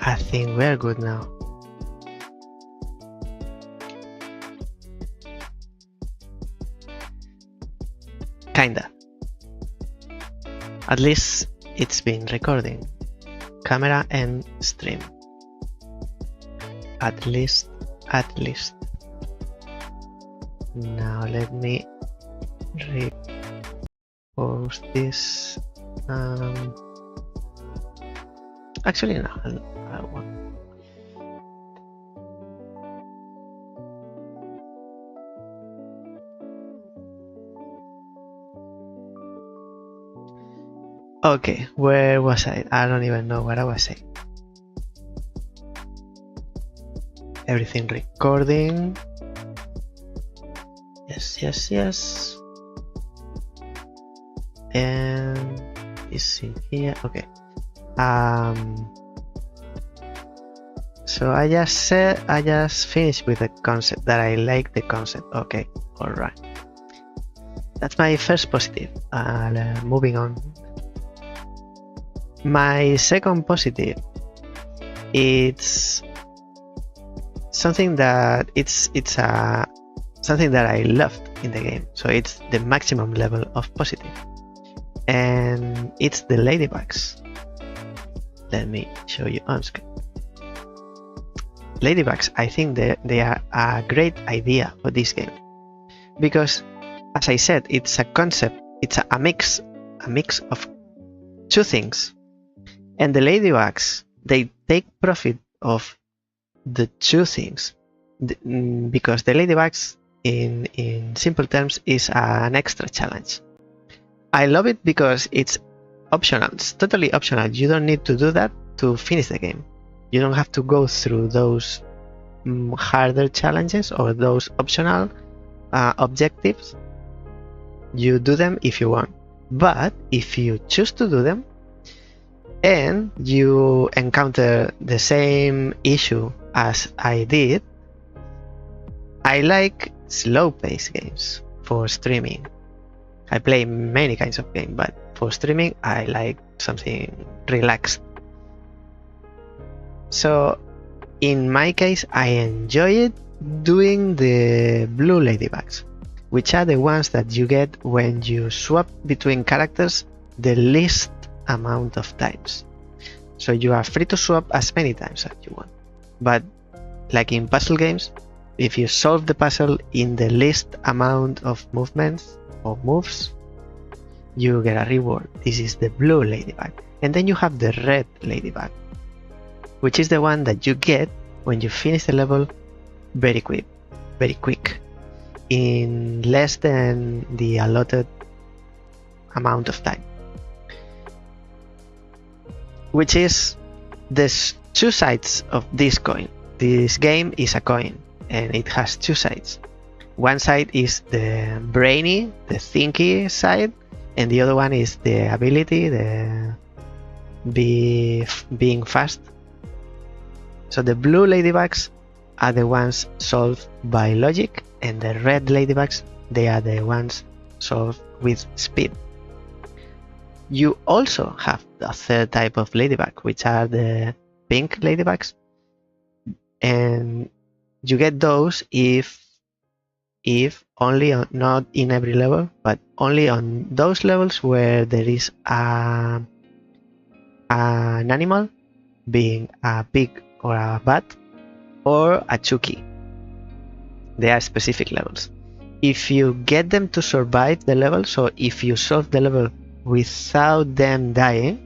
I think we're good now. Kinda. At least it's been recording. Camera and stream. At least. Now let me repost this. Actually, no. I won't. Okay, where was I? I don't even know what I was saying. Everything recording. Yes. And it's in here. Okay. So I just finished with the concept that I like the concept. Okay, all right. That's my first positive. Moving on. My second positive, it's something that something that I loved in the game. So it's the maximum level of positive, and it's the ladybugs. Let me show you on screen. Ladybugs, I think they are a great idea for this game because, as I said, it's a concept. It's a mix of two things. And the ladybugs, they take profit of the two things because the ladybugs, in simple terms, is an extra challenge. I love it because it's optional. It's totally optional. You don't need to do that to finish the game. You don't have to go through those harder challenges or those optional objectives. You do them if you want. But if you choose to do them, and you encounter the same issue as I did, I like slow-paced games for streaming. I play many kinds of games, but for streaming, I like something relaxed. So, in my case, I enjoyed doing the blue ladybugs, which are the ones that you get when you swap between characters the least amount of times. So you are free to swap as many times as you want. But like in puzzle games, if you solve the puzzle in the least amount of movements or moves, you get a reward. This is the blue ladybug. And then you have the red ladybug, which is the one that you get when you finish the level very quick, in less than the allotted amount of time. Which is there's two sides of this coin. This game is a coin and it has two sides. One side is the brainy, the thinky side, and the other one is the ability, the being fast. So the blue ladybugs are the ones solved by logic, and the red ladybugs, they are the ones solved with speed. You also have the third type of ladybug, which are the pink ladybugs, and you get those if only on, not in every level, but only on those levels where there is an animal, being a pig or a bat or a chuki. They are specific levels. If you get them to survive the level, so if you solve the level without them dying,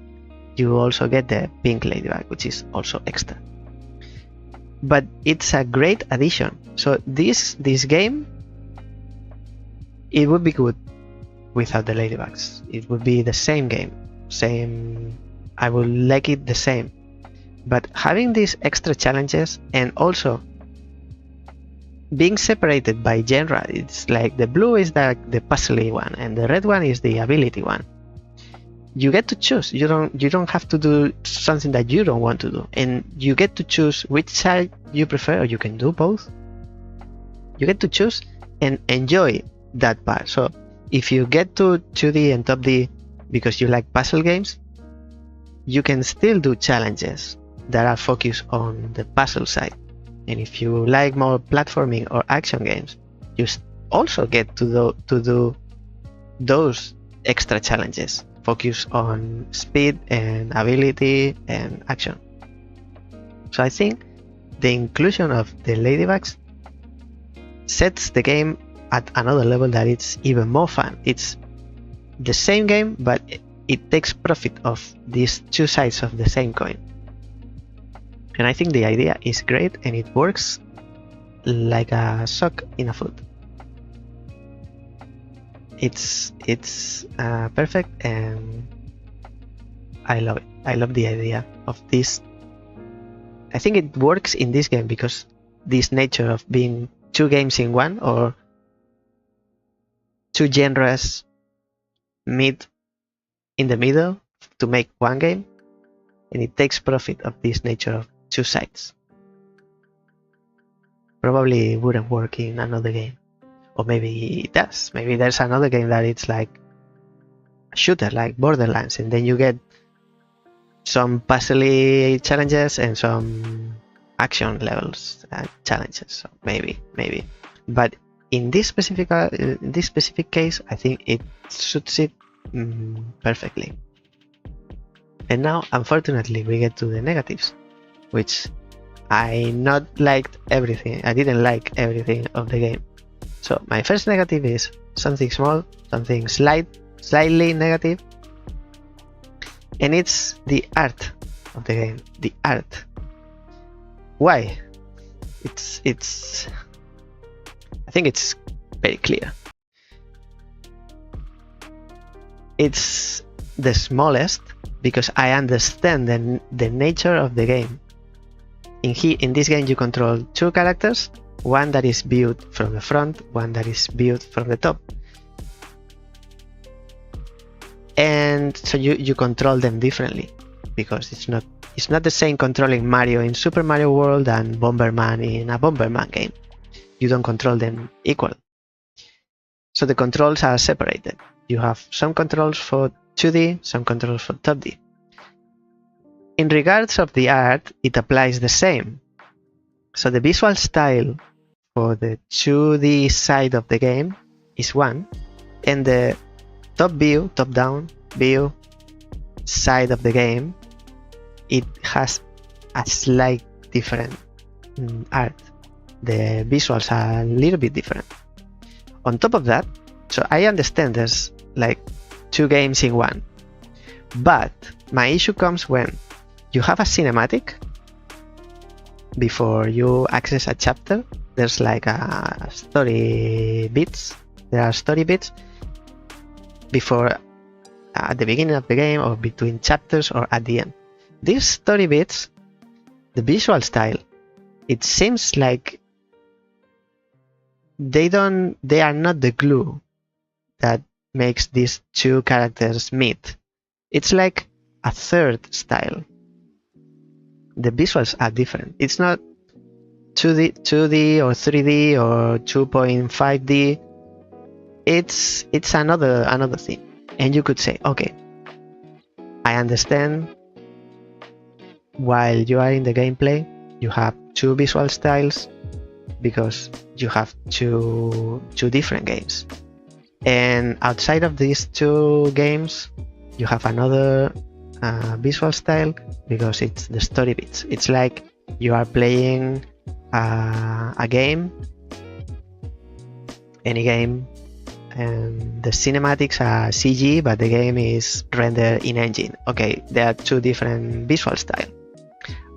you also get the pink ladybug, which is also extra. But it's a great addition. So this game, it would be good without the ladybugs. It would be the same game, I would like it the same. But having these extra challenges and also being separated by genre, it's like the blue is the puzzly one and the red one is the ability one. You get to choose. You don't have to do something that you don't want to do, and you get to choose which side you prefer, or you can do both. You get to choose and enjoy that part. So if you get to Toodee and Topdee because you like puzzle games, you can still do challenges that are focused on the puzzle side. And if you like more platforming or action games, you also get to do those extra challenges focused on speed and ability and action. So I think the inclusion of the ladybugs sets the game at another level that it's even more fun. It's the same game, but it takes profit of these two sides of the same coin. And I think the idea is great and it works like a sock in a foot. It's perfect, and I love it. I love the idea of this. I think it works in this game because this nature of being two games in one, or two genres meet in the middle to make one game, and it takes profit of this nature of two sides. Probably wouldn't work in another game, or maybe it does. Maybe there's another game that it's like a shooter, like Borderlands, and then you get some puzzly challenges and some action levels challenges. So maybe. But in this specific case, I think it suits it perfectly. And now, unfortunately, we get to the negatives, which I didn't like everything of the game. So my first negative is something small, something slightly negative, and it's the art of the game. The art. Why? I think it's very clear. It's the smallest because I understand the nature of the game. In this game you control two characters, one that is viewed from the front, one that is viewed from the top. And so you control them differently, because it's not the same controlling Mario in Super Mario World and Bomberman in a Bomberman game. You don't control them equal. So the controls are separated. You have some controls for 2D, some controls for Topdee. In regards of the art, it applies the same. So the visual style for the 2D side of the game is one, and the top-down view side of the game, it has a slight different art. The visuals are a little bit different. On top of that, so I understand there's like two games in one, but my issue comes when you have a cinematic before you access a chapter. There's like a story bits. There are story bits before at the beginning of the game, or between chapters, or at the end. These story bits, the visual style, it seems like they are not the glue that makes these two characters meet. It's like a third style. The visuals are different. It's not 2D or 3D or 2.5D. It's another thing. And you could say, okay, I understand while you are in the gameplay, you have two visual styles because you have two different games. And outside of these two games, you have another visual style because it's the story bits. It's like you are playing a game, any game, and the cinematics are CG, but the game is rendered in engine. Okay, there are two different visual styles.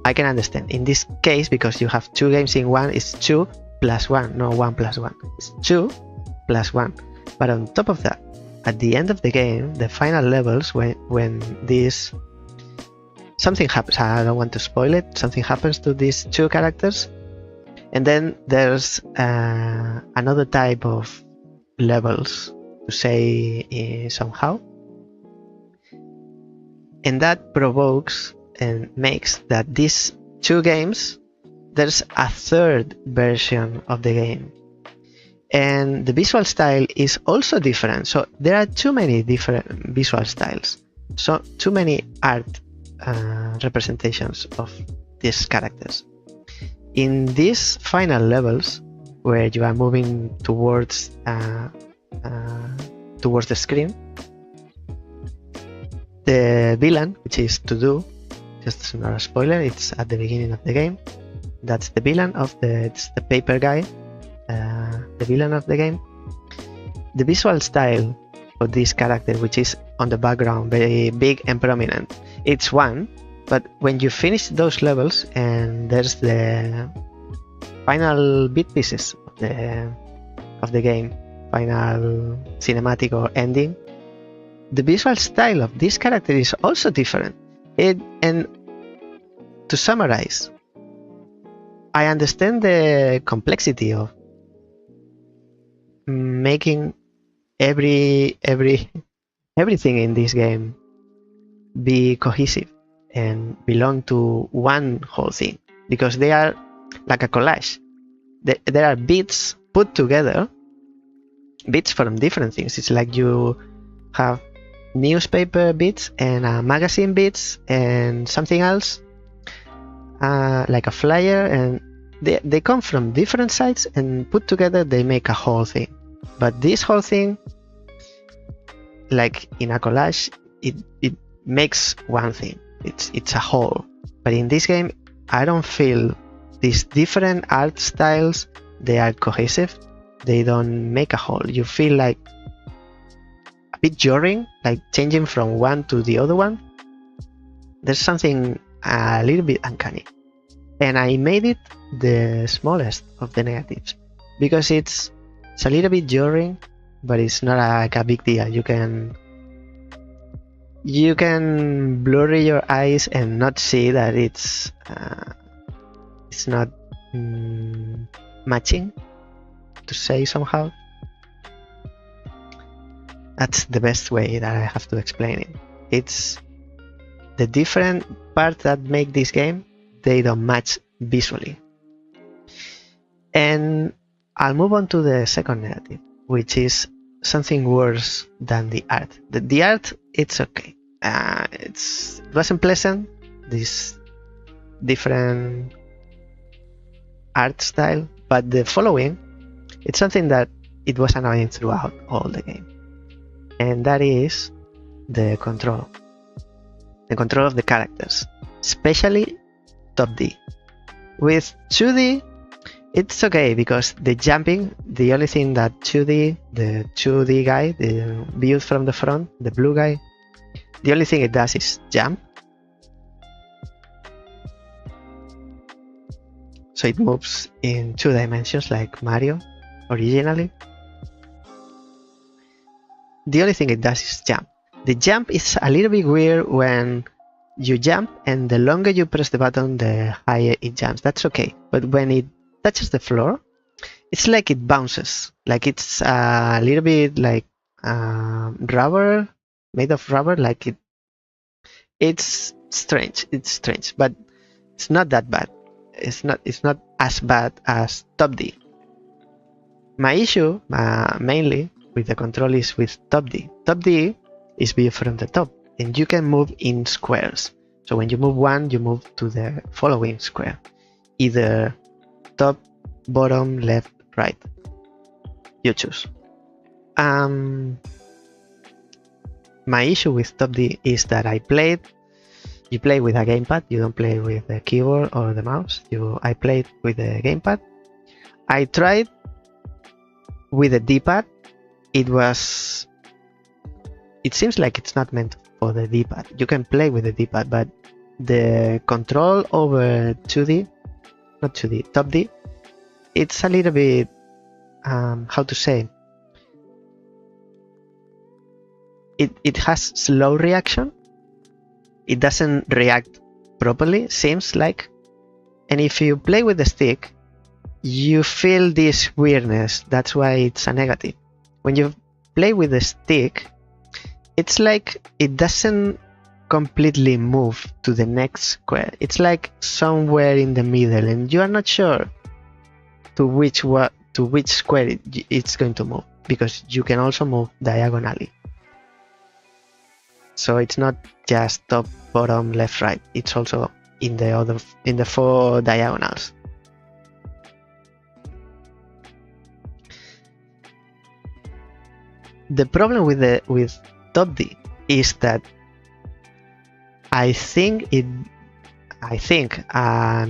I can understand. In this case, because you have two games in one, it's 2 plus 1, no 1 plus 1. It's 2 plus 1. But on top of that, at the end of the game, the final levels, when this something happens, I don't want to spoil it, something happens to these two characters, and then there's another type of levels, to say somehow, and that provokes and makes that these two games, there's a third version of the game, and the visual style is also different. So there are too many different visual styles, so too many art representations of these characters. In these final levels, where you are moving towards the screen, the villain, which is Toodee, just not a spoiler, it's at the beginning of the game. That's the villain it's the paper guy, the villain of the game. The visual style of this character, which is on the background, very big and prominent, it's one, but when you finish those levels and there's the final bit pieces of the game, final cinematic or ending, the visual style of this character is also different. And to summarize, I understand the complexity of making everything in this game be cohesive and belong to one whole thing, because they are like a collage. There are bits put together, bits from different things. It's like you have newspaper bits and magazine bits and something else, like a flyer, and they come from different sides and put together they make a whole thing. But this whole thing, like in a collage, it makes one thing. It's a whole. But in this game, I don't feel these different art styles, they are cohesive. They don't make a whole. You feel like a bit jarring, like changing from one to the other one. There's something a little bit uncanny. And I made it the smallest of the negatives, because it's a little bit jarring, but it's not like a big deal. You can blur your eyes and not see that it's not matching, to say somehow. That's the best way that I have to explain it. It's the different parts that make this game, they don't match visually. And I'll move on to the second negative, which is something worse than the art. The art, it's okay. It wasn't pleasant, this different art style, but the following, it's something that it was annoying throughout all the game. And that is the control. The control of the characters, especially Topdee. With Toodee, it's okay, because the jumping, the only thing that Toodee, the 2D guy, the view from the front, the blue guy, the only thing it does is jump. So it moves in 2 dimensions like Mario originally. The only thing it does is jump. The jump is a little bit weird when you jump, and the longer you press the button, the higher it jumps. That's okay. But when it touches the floor, it's like it bounces. Like it's a little bit like rubber, made of rubber. Like it's strange. It's strange, but it's not that bad. It's not as bad as Topdee. My issue mainly with the control is with Topdee. Topdee is viewed from the top, and you can move in squares. So when you move one, you move to the following square, either top, bottom, left, right. You choose. My issue with Topdee is that you play with a gamepad. You don't play with the keyboard or the mouse. I played with the gamepad. I tried with the D-pad. It seems like it's not meant for the D-pad. You can play with the D-pad, but the control over Topdee, it's a little bit, how to say, it has slow reaction. It doesn't react properly, seems like. And if you play with the stick, you feel this weirdness. That's why it's a negative. When you play with the stick, it's like it doesn't completely move to the next square. It's like somewhere in the middle, and you are not sure to which square it's going to move, because you can also move diagonally. So it's not just top, bottom, left, right. It's also in the 4 diagonals. The problem with Topdee is that I'm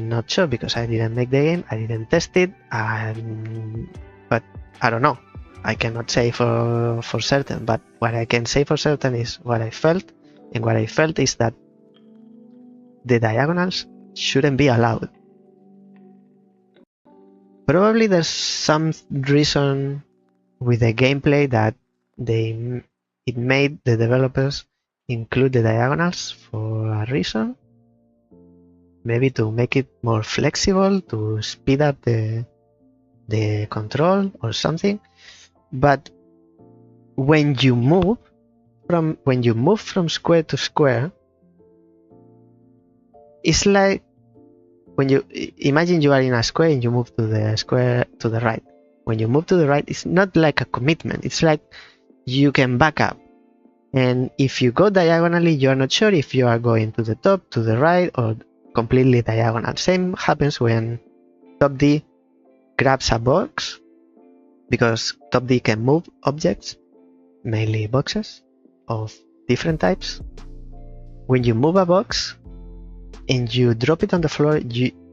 not sure because I didn't make the game, I didn't test it, but I don't know. I cannot say for certain, but what I can say for certain is what I felt, and what I felt is that the diagonals shouldn't be allowed. Probably there's some reason with the gameplay that it made the developers include the diagonals for a reason. Maybe to make it more flexible, to speed up the control or something. But when you move from square to square, it's like when you imagine you are in a square and you move to the square to the right. When you move to the right, it's not like a commitment. It's like you can back up. And if you go diagonally, you're not sure if you are going to the top, to the right, or completely diagonal. Same happens when Topdee grabs a box, because Topdee can move objects, mainly boxes of different types. When you move a box and you drop it on the floor,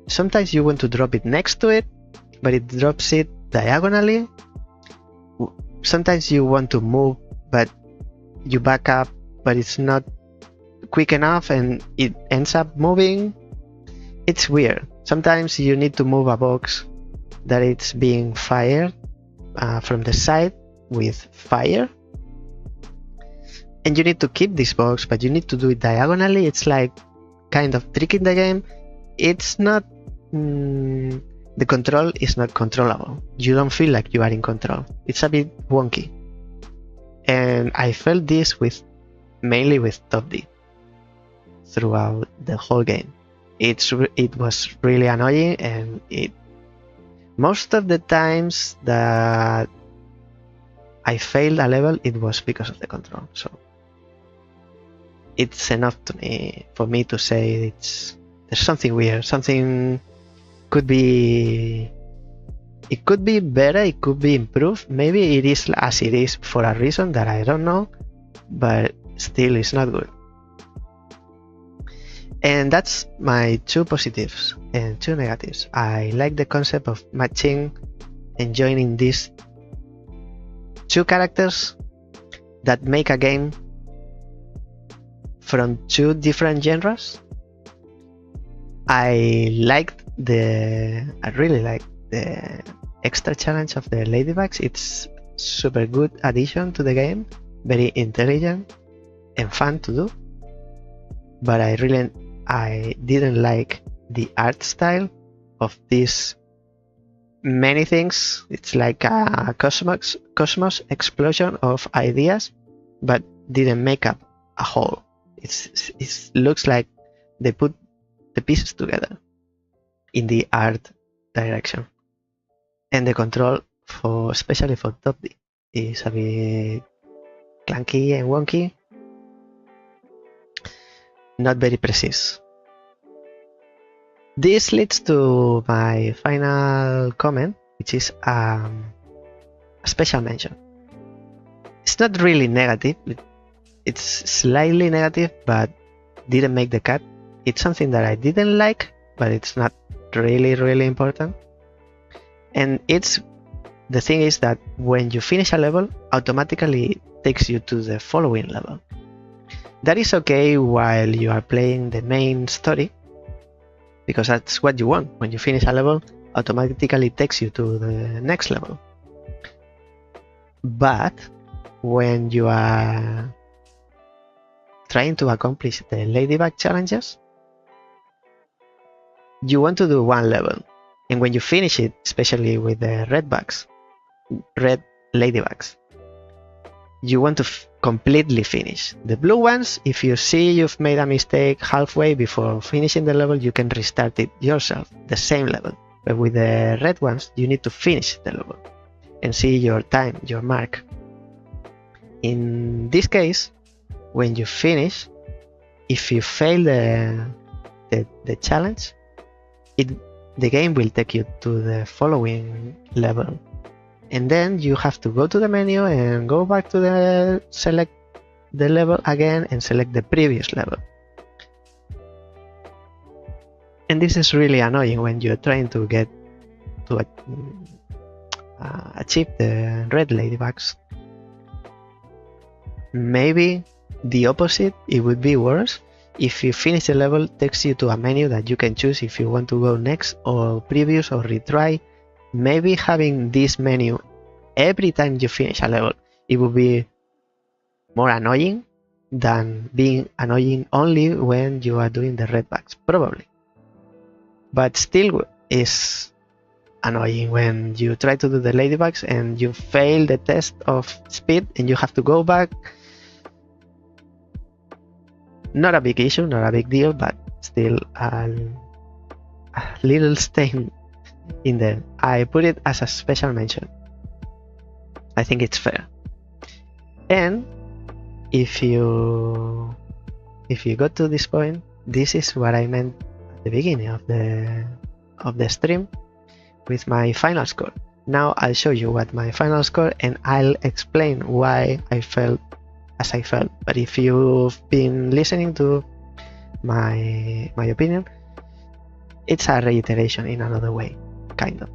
sometimes you want to drop it next to it, but it drops it diagonally. Sometimes you want to move, but you back up, but it's not quick enough and it ends up moving. It's weird. Sometimes you need to move a box that it's being fired from the side with fire, and you need to keep this box, but you need to do it diagonally. It's like kind of tricking the game. It's not the control is not controllable. You don't feel like you are in control. It's a bit wonky, and I felt this mainly with Topdee throughout the whole game. It was really annoying, and most of the times that I failed a level, it was because of the control. So it's enough for me to say there's something weird. Something could be. It could be better. It could be improved. Maybe it is as it is for a reason that I don't know, but still, it's not good. And that's my 2 positives and 2 negatives. I like the concept of matching and joining these 2 characters that make a game from 2 different genres. I really liked the extra challenge of the ladybugs. It's super good addition to the game, very intelligent and fun to do. But I didn't like the art style of these many things. It's like a cosmos explosion of ideas, but didn't make up a whole. It looks like they put the pieces together in the art direction. And the control, especially for Topdee, is a bit clunky and wonky. Not very precise. This leads to my final comment, which is a special mention. It's not really negative. It's slightly negative, but didn't make the cut. It's something that I didn't like, but it's not really important. And the thing is that when you finish a level, automatically it takes you to the following level. That is okay while you are playing the main story, because that's what you want. When you finish a level, automatically takes you to the next level. But when you are trying to accomplish the ladybug challenges, you want to do one level, and when you finish it, especially with the red ladybugs, you want to completely finish. The blue ones, if you see you've made a mistake halfway before finishing the level, you can restart it yourself, the same level. But with the red ones, you need to finish the level and see your time, your mark. In this case, when you finish, if you fail the challenge, the game will take you to the following level, and then you have to go to the menu and go back to select the level again and select the previous level. And this is really annoying when you're trying to get to achieve the red ladybugs. Maybe the opposite, it would be worse. If you finish the level, it takes you to a menu that you can choose if you want to go next or previous or retry. Maybe having this menu every time you finish a level, it would be more annoying than being annoying only when you are doing the red bugs, probably. But still is annoying when you try to do the ladybugs and you fail the test of speed and you have to go back. Not a big issue, not a big deal, but still a little stain in there. I put it as a special mention. I think it's fair. And if you got to this point, this is what I meant at the beginning of the stream with my final score. Now I'll show you what my final score, and I'll explain why I felt as I felt. But if you've been listening to my opinion, it's a reiteration in another way, kind of.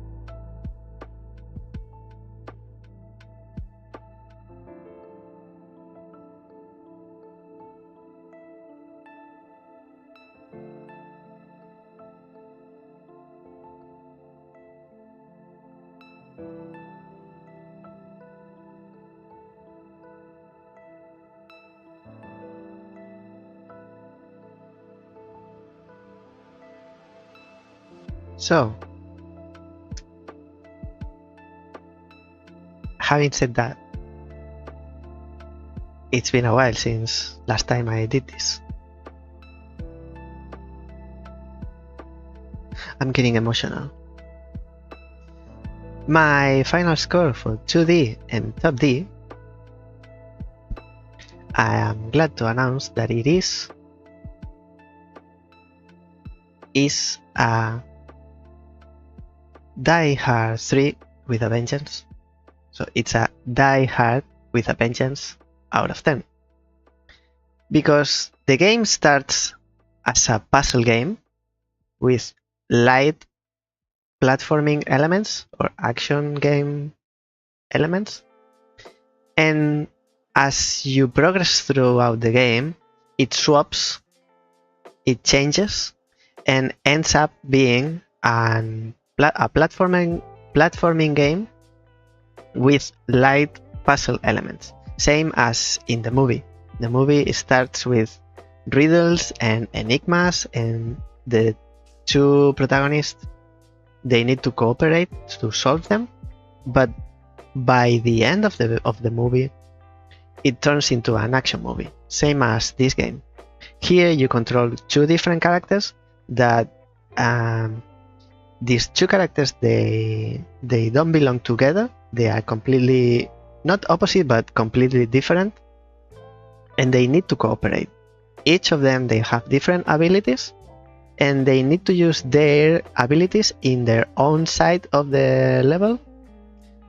So, having said that, it's been a while since last time I did this. I'm getting emotional. My final score for Toodee and Topdee, I am glad to announce that it is a Die Hard 3 with a vengeance. So it's a Die Hard with a vengeance out of 10. Because the game starts as a puzzle game with light platforming elements or action game elements. And as you progress throughout the game, it swaps, it changes, and ends up being a platforming game with light puzzle elements, same as in the movie. The movie starts with riddles and enigmas, and the two protagonists, they need to cooperate to solve them. But by the end of the movie, it turns into an action movie, same as this game. Here you control two different characters that these two characters, they don't belong together. They are completely not opposite but completely different, and they need to cooperate. Each of them, they have different abilities, and they need to use their abilities in their own side of the level,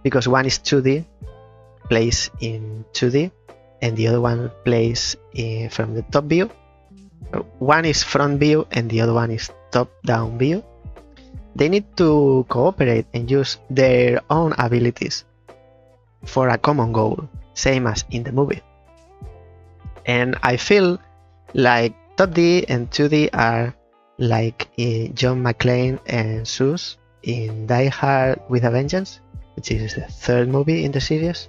because one is 2D, plays in 2D, and the other one plays from the top view. One is front view and the other one is top down view. They need to cooperate and use their own abilities for a common goal, same as in the movie. And I feel like Topdee and Toodee are like John McClane and Zeus in Die Hard with a Vengeance, which is the third movie in the series.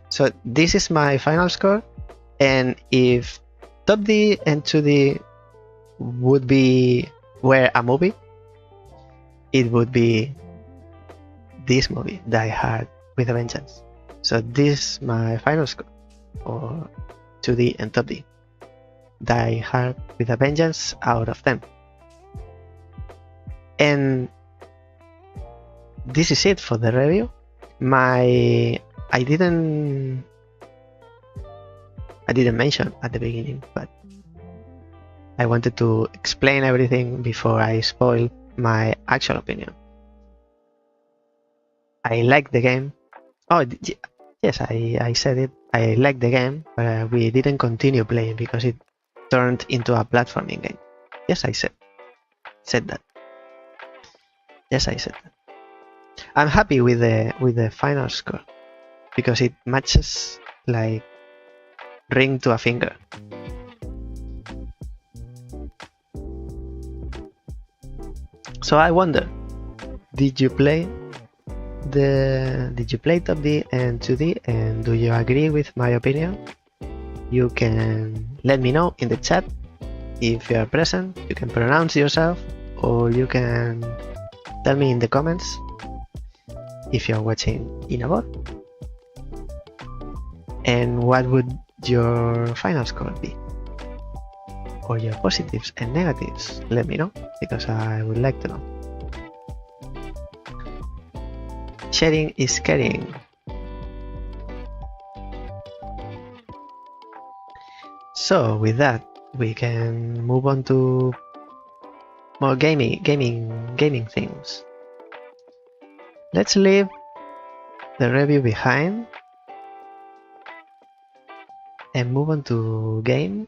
So this is my final score, and if Topdee and Toodee were a movie, it would be this movie, Die Hard with a Vengeance. So this is my final score for Toodee and Topdee. Die Hard with a Vengeance out of 10. And this is it for the review. I didn't mention at the beginning, but I wanted to explain everything before I spoil my actual opinion. I like the game. Oh, yes, I said it. I like the game, but we didn't continue playing because it turned into a platforming game. Yes, I said that. Yes, I said that. I'm happy with the final score because it matches like ring to a finger. So I wonder, did you play Toodee and Toodee, and do you agree with my opinion? You can let me know in the chat if you are present. You can pronounce yourself, or you can tell me in the comments if you're watching in a bot. And what would your final score be? Or your positives and negatives? Let me know, because I would like to know. Sharing is caring. So with that, we can move on to more gaming things. Let's leave the review behind and move on to game.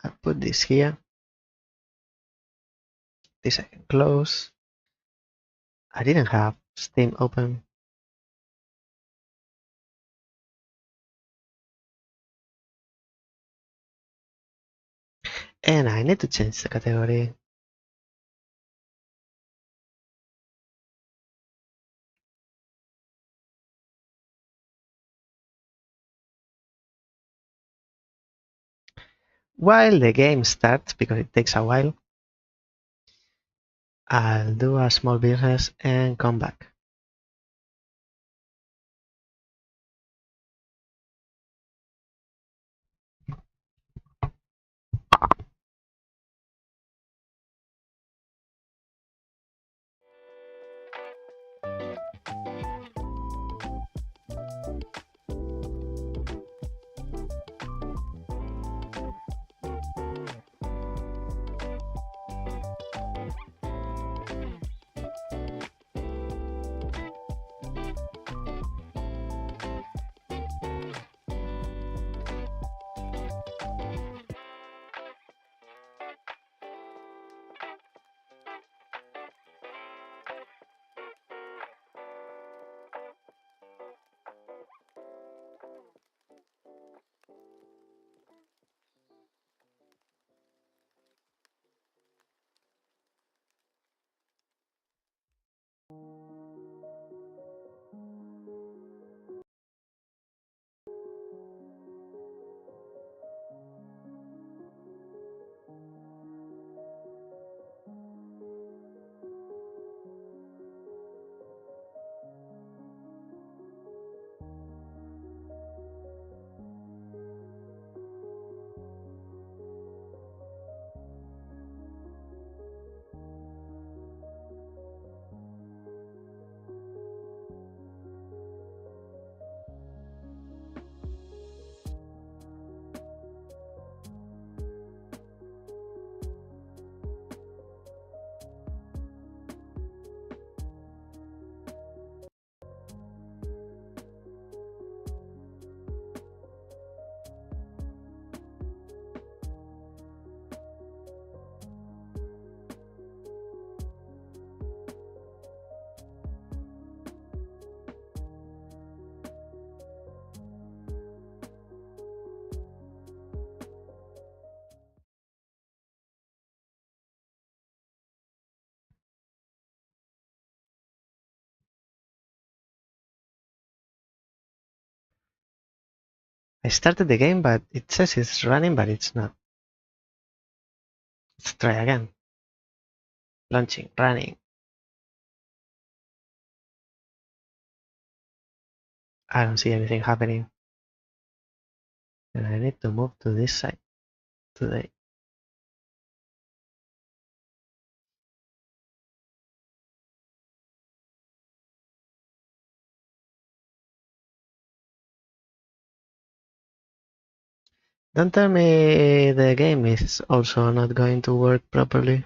I'll put this here. This I can close. I didn't have Steam open. And I need to change the category. While the game starts, because it takes a while, I'll do a small business and come back. I started the game, but it says it's running, but it's not. Let's try again. Launching, running. I don't see anything happening. And I need to move to this side today. Don't tell me the game is also not going to work properly.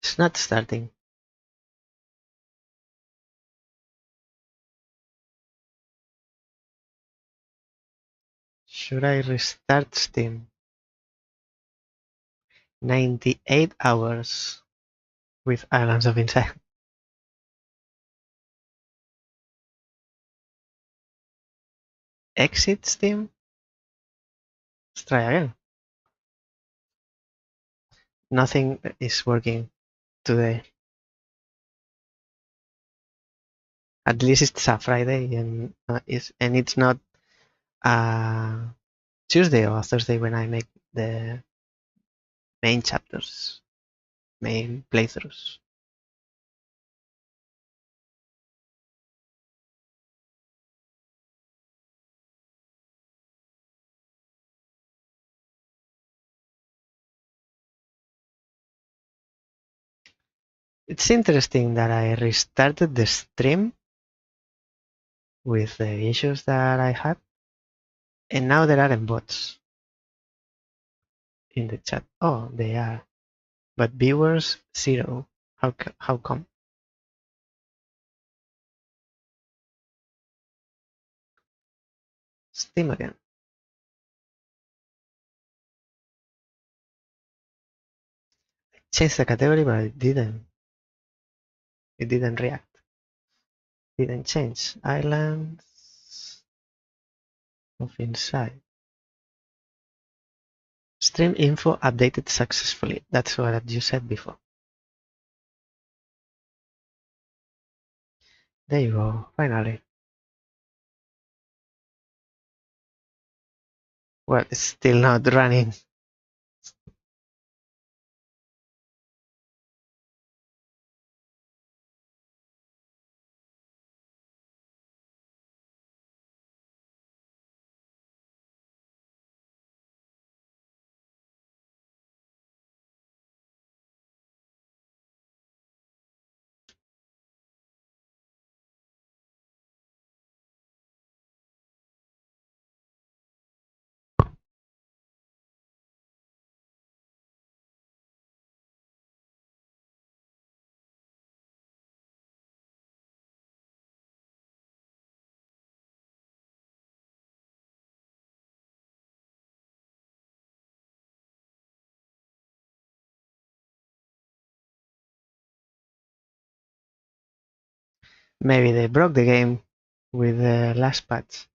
It's not starting. Should I restart Steam? 98 hours with Islands of Inside. Exit Steam? Let's try again. Nothing is working today. At least it's a Friday and it's not Tuesday or Thursday when I make the main chapters, main playthroughs. It's interesting that I restarted the stream with the issues that I had, and now there aren't bots in the chat. Oh, they are, but viewers zero. How come? Steam again. Changed the category, but it didn't. It didn't react. Didn't change. Islands of Inside. Stream info updated successfully. That's what you said before. There you go. Finally. Well, it's still not running. Maybe they broke the game with the last patch.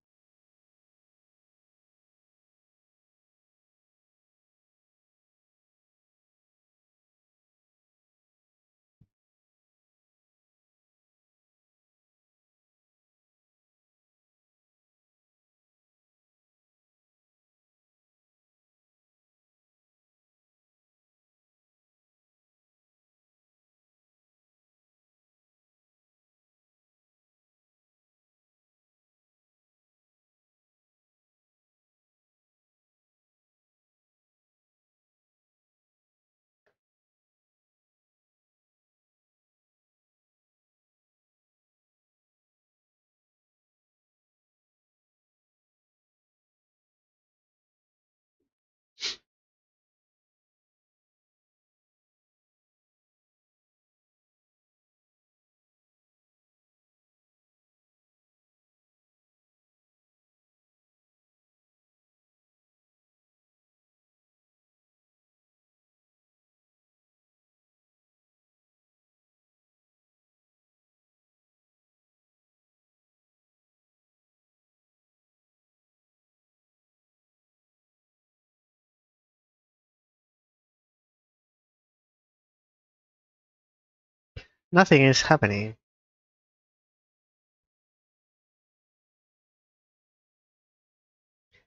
Nothing is happening.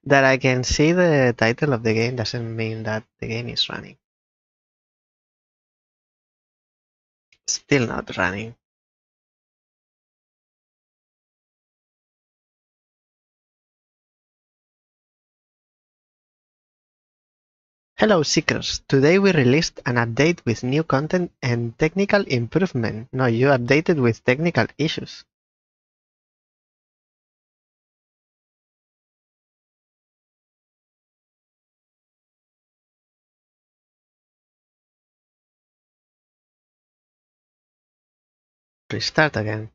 That I can see the title of the game doesn't mean that the game is running. Still not running. Hello Seekers, today we released an update with new content and technical improvement. No, you updated with technical issues. Restart again.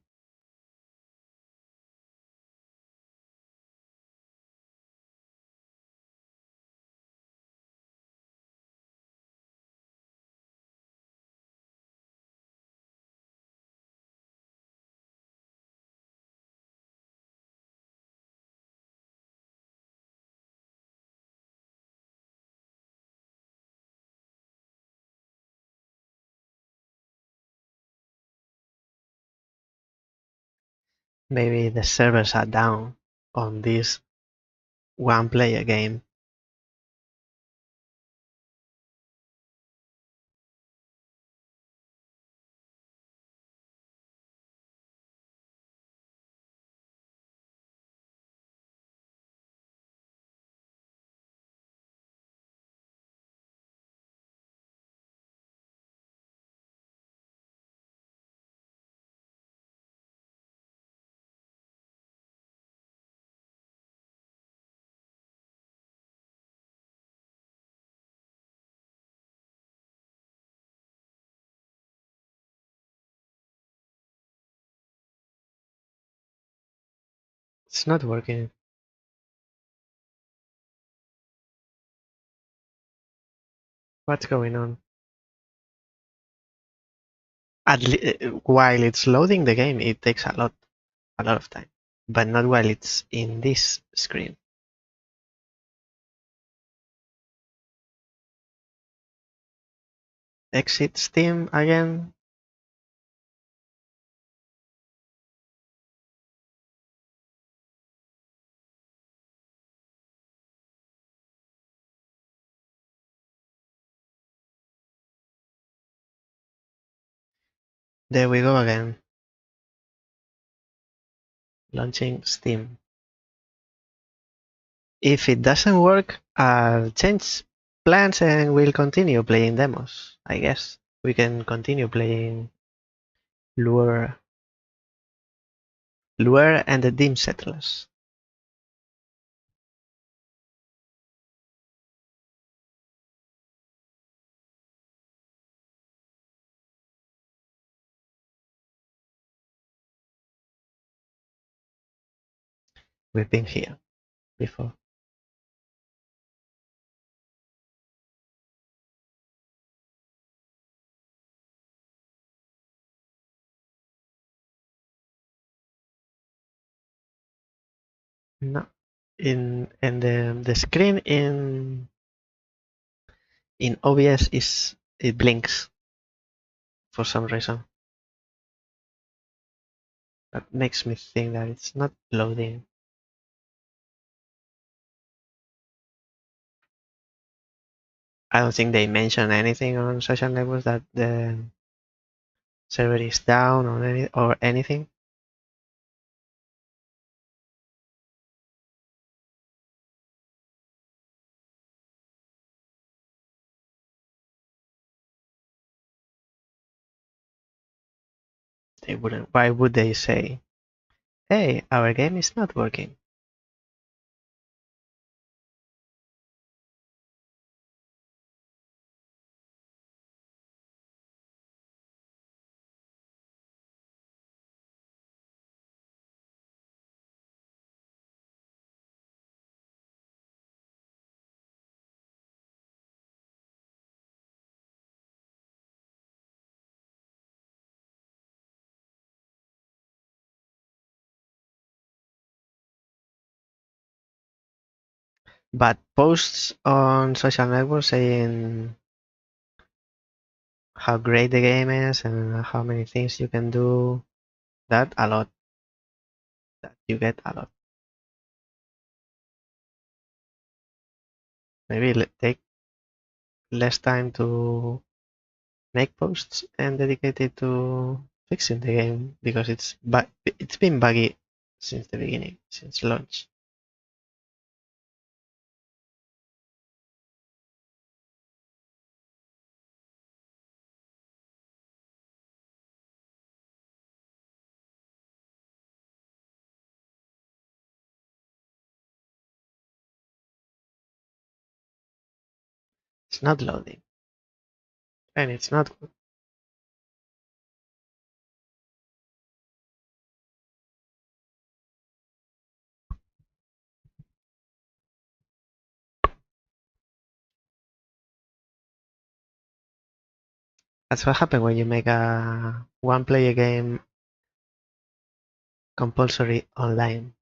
Maybe the servers are down on this one player game. It's not working. What's going on? While it's loading the game, it takes a lot of time, but not while it's in this screen. Exit Steam again. There we go again. Launching Steam. If it doesn't work, I'll change plans and we'll continue playing demos. I guess we can continue playing Lure and the Dim Settlers. We've been here before. No, in the screen in OBS it blinks for some reason. That makes me think that it's not loading. I don't think they mention anything on social networks that the server is down or anything. They wouldn't. Why would they say, "Hey, our game is not working"? But posts on social networks saying how great the game is and how many things you can do, that a lot. That you get a lot. Maybe take less time to make posts and dedicate it to fixing the game because it's been buggy since the beginning, since launch. It's not loading. And it's not good. That's what happens when you make a one-player game compulsory online.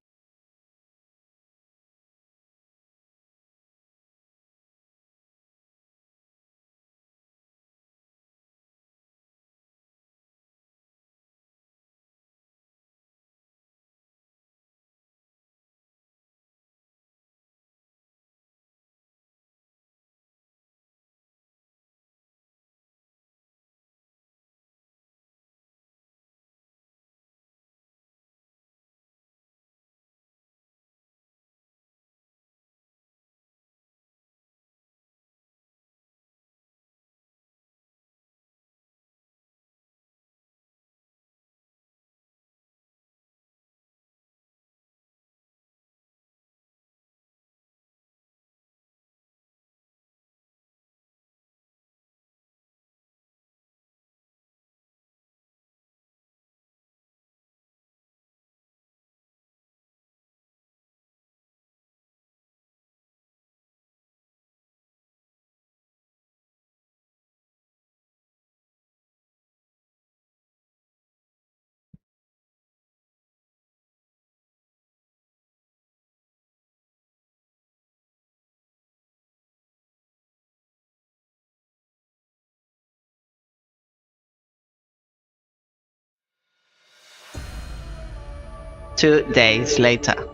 Two days later.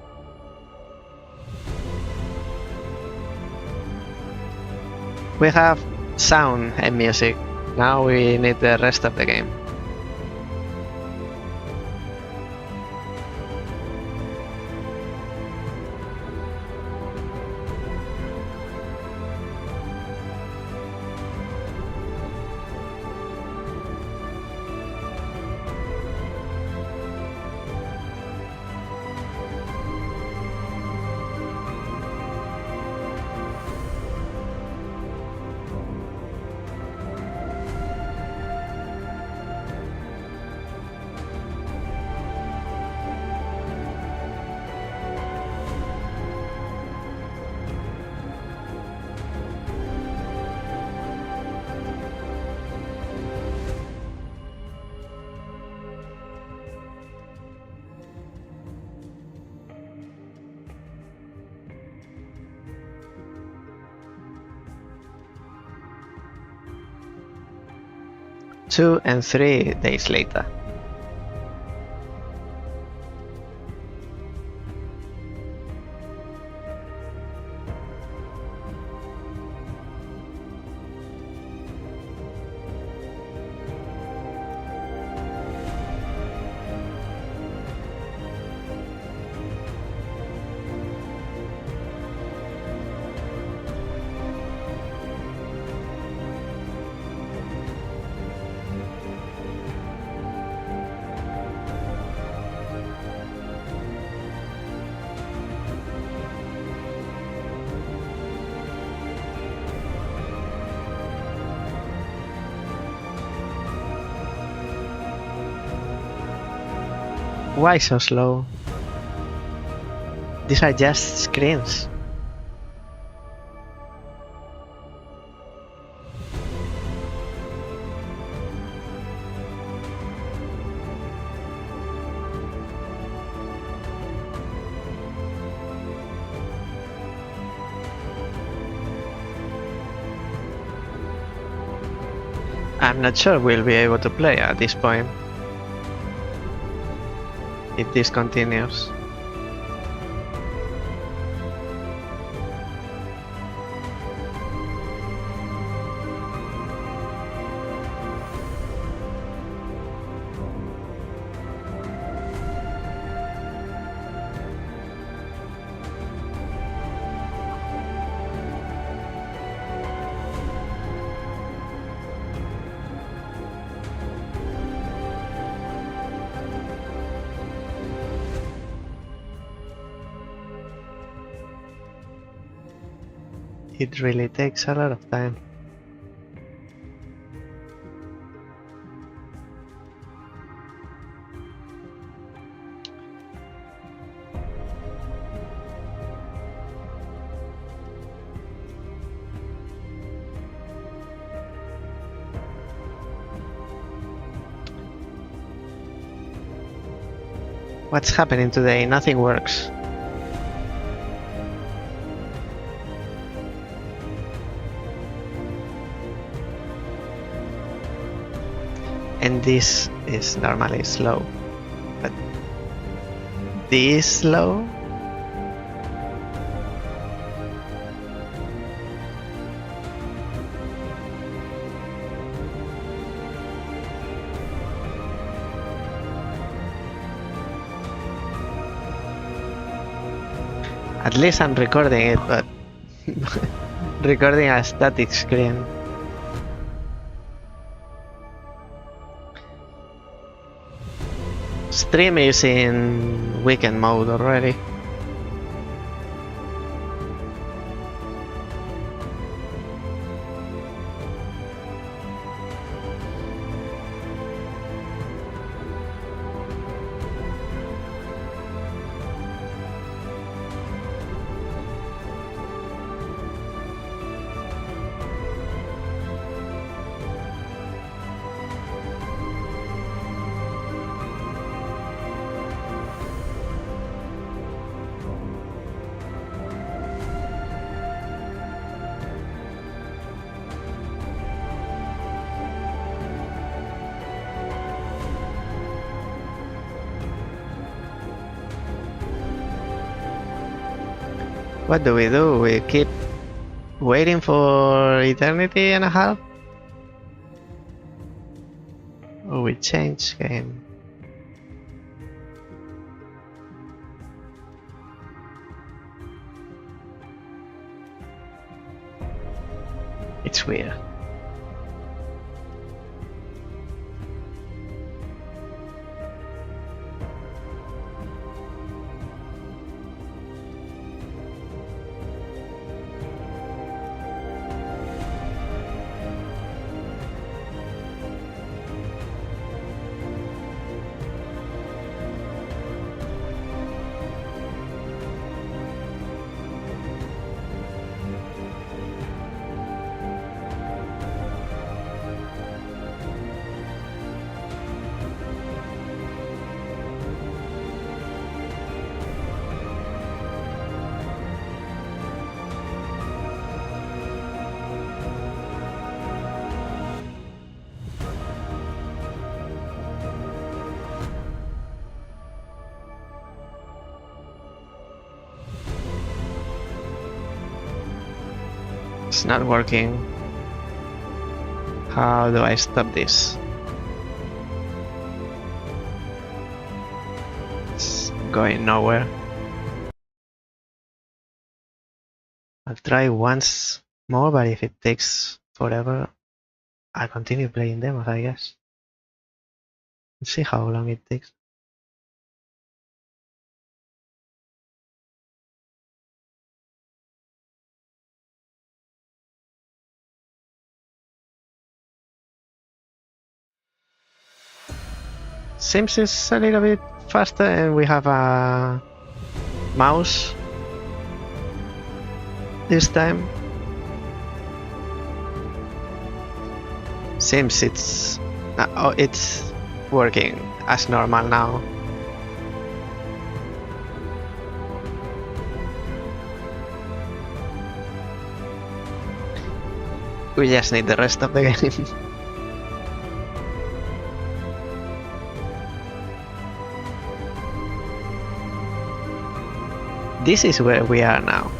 We have sound and music. Now we need the rest of the game. Two and 3 days later. Why so slow? These are just screens. I'm not sure we'll be able to play at this point if this continues. It really takes a lot of time. What's happening today? Nothing works. And this is normally slow, but this slow? At least I'm recording it, but recording a static screen. Stream is in weekend mode already. What do? We keep waiting for eternity and a half? Or we change game? It's weird. It's not working. How do I stop this? It's going nowhere. I'll try once more, but if it takes forever, I'll continue playing demos, I guess. Let's see how long it takes. Seems it's a little bit faster, and we have a mouse this time. Seems it's working as normal now. We just need the rest of the game. This is where we are now,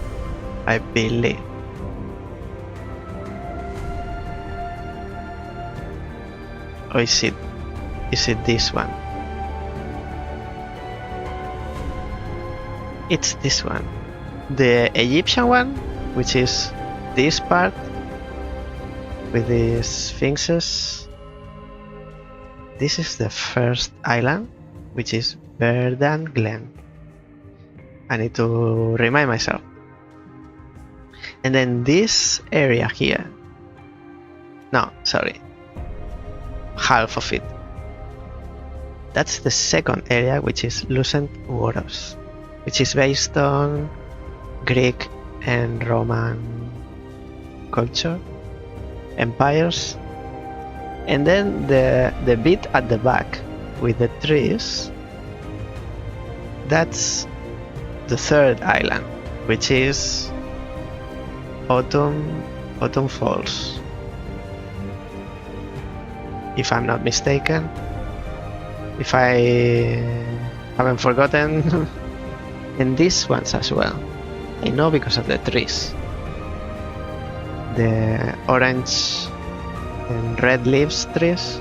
I believe. Or is it this one? It's this one. The Egyptian one, which is this part with the sphinxes. This is the first island, which is Verdant Glen. I need to remind myself. And then this area here. No, sorry. Half of it. That's the second area, which is Lucent Waters, which is based on Greek and Roman culture, empires. And then the bit at the back with the trees that's the third island, which is Autumn Falls, if I'm not mistaken. If I haven't forgotten. And these ones as well. I know because of the trees. The orange and red leaves trees.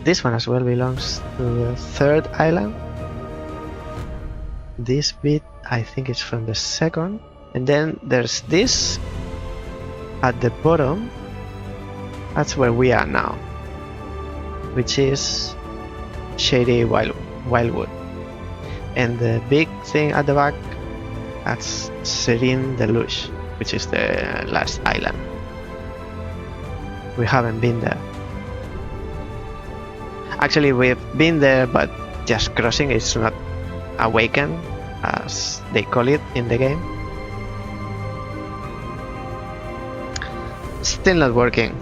This one as well belongs to the third island. This bit I think it's from the second. And then there's this at the bottom. That's where we are now, which is Shady Wildwood. And the big thing at the back, that's Serene Deluge, which is the last island. We haven't been there. Actually, we've been there, but just crossing. It's not Awaken, as they call it in the game. Still not working.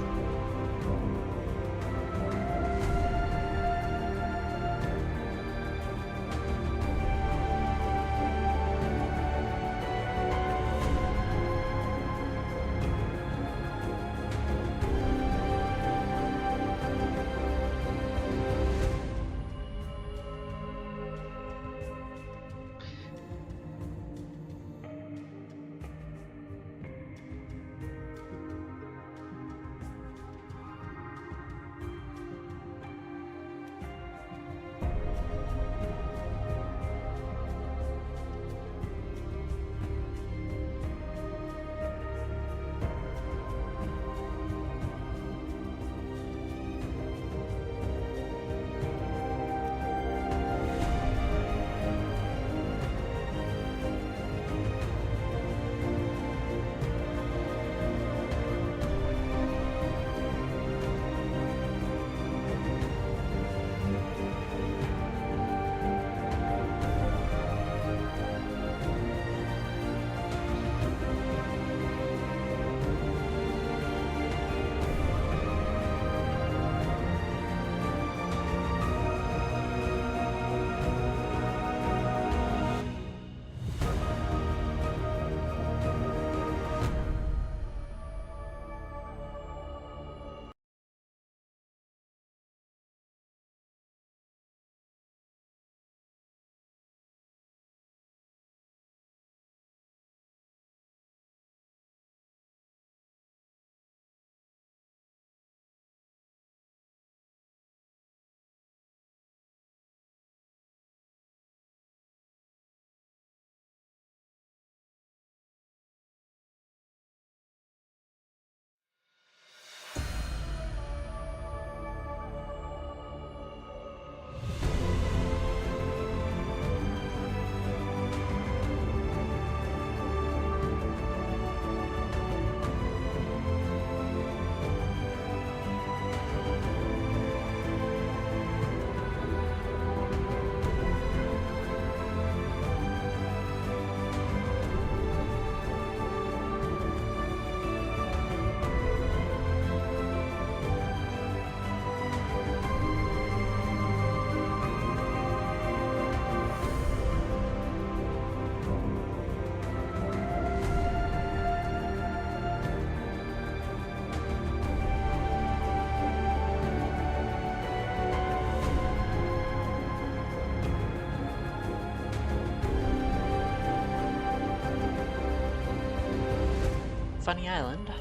Funny island.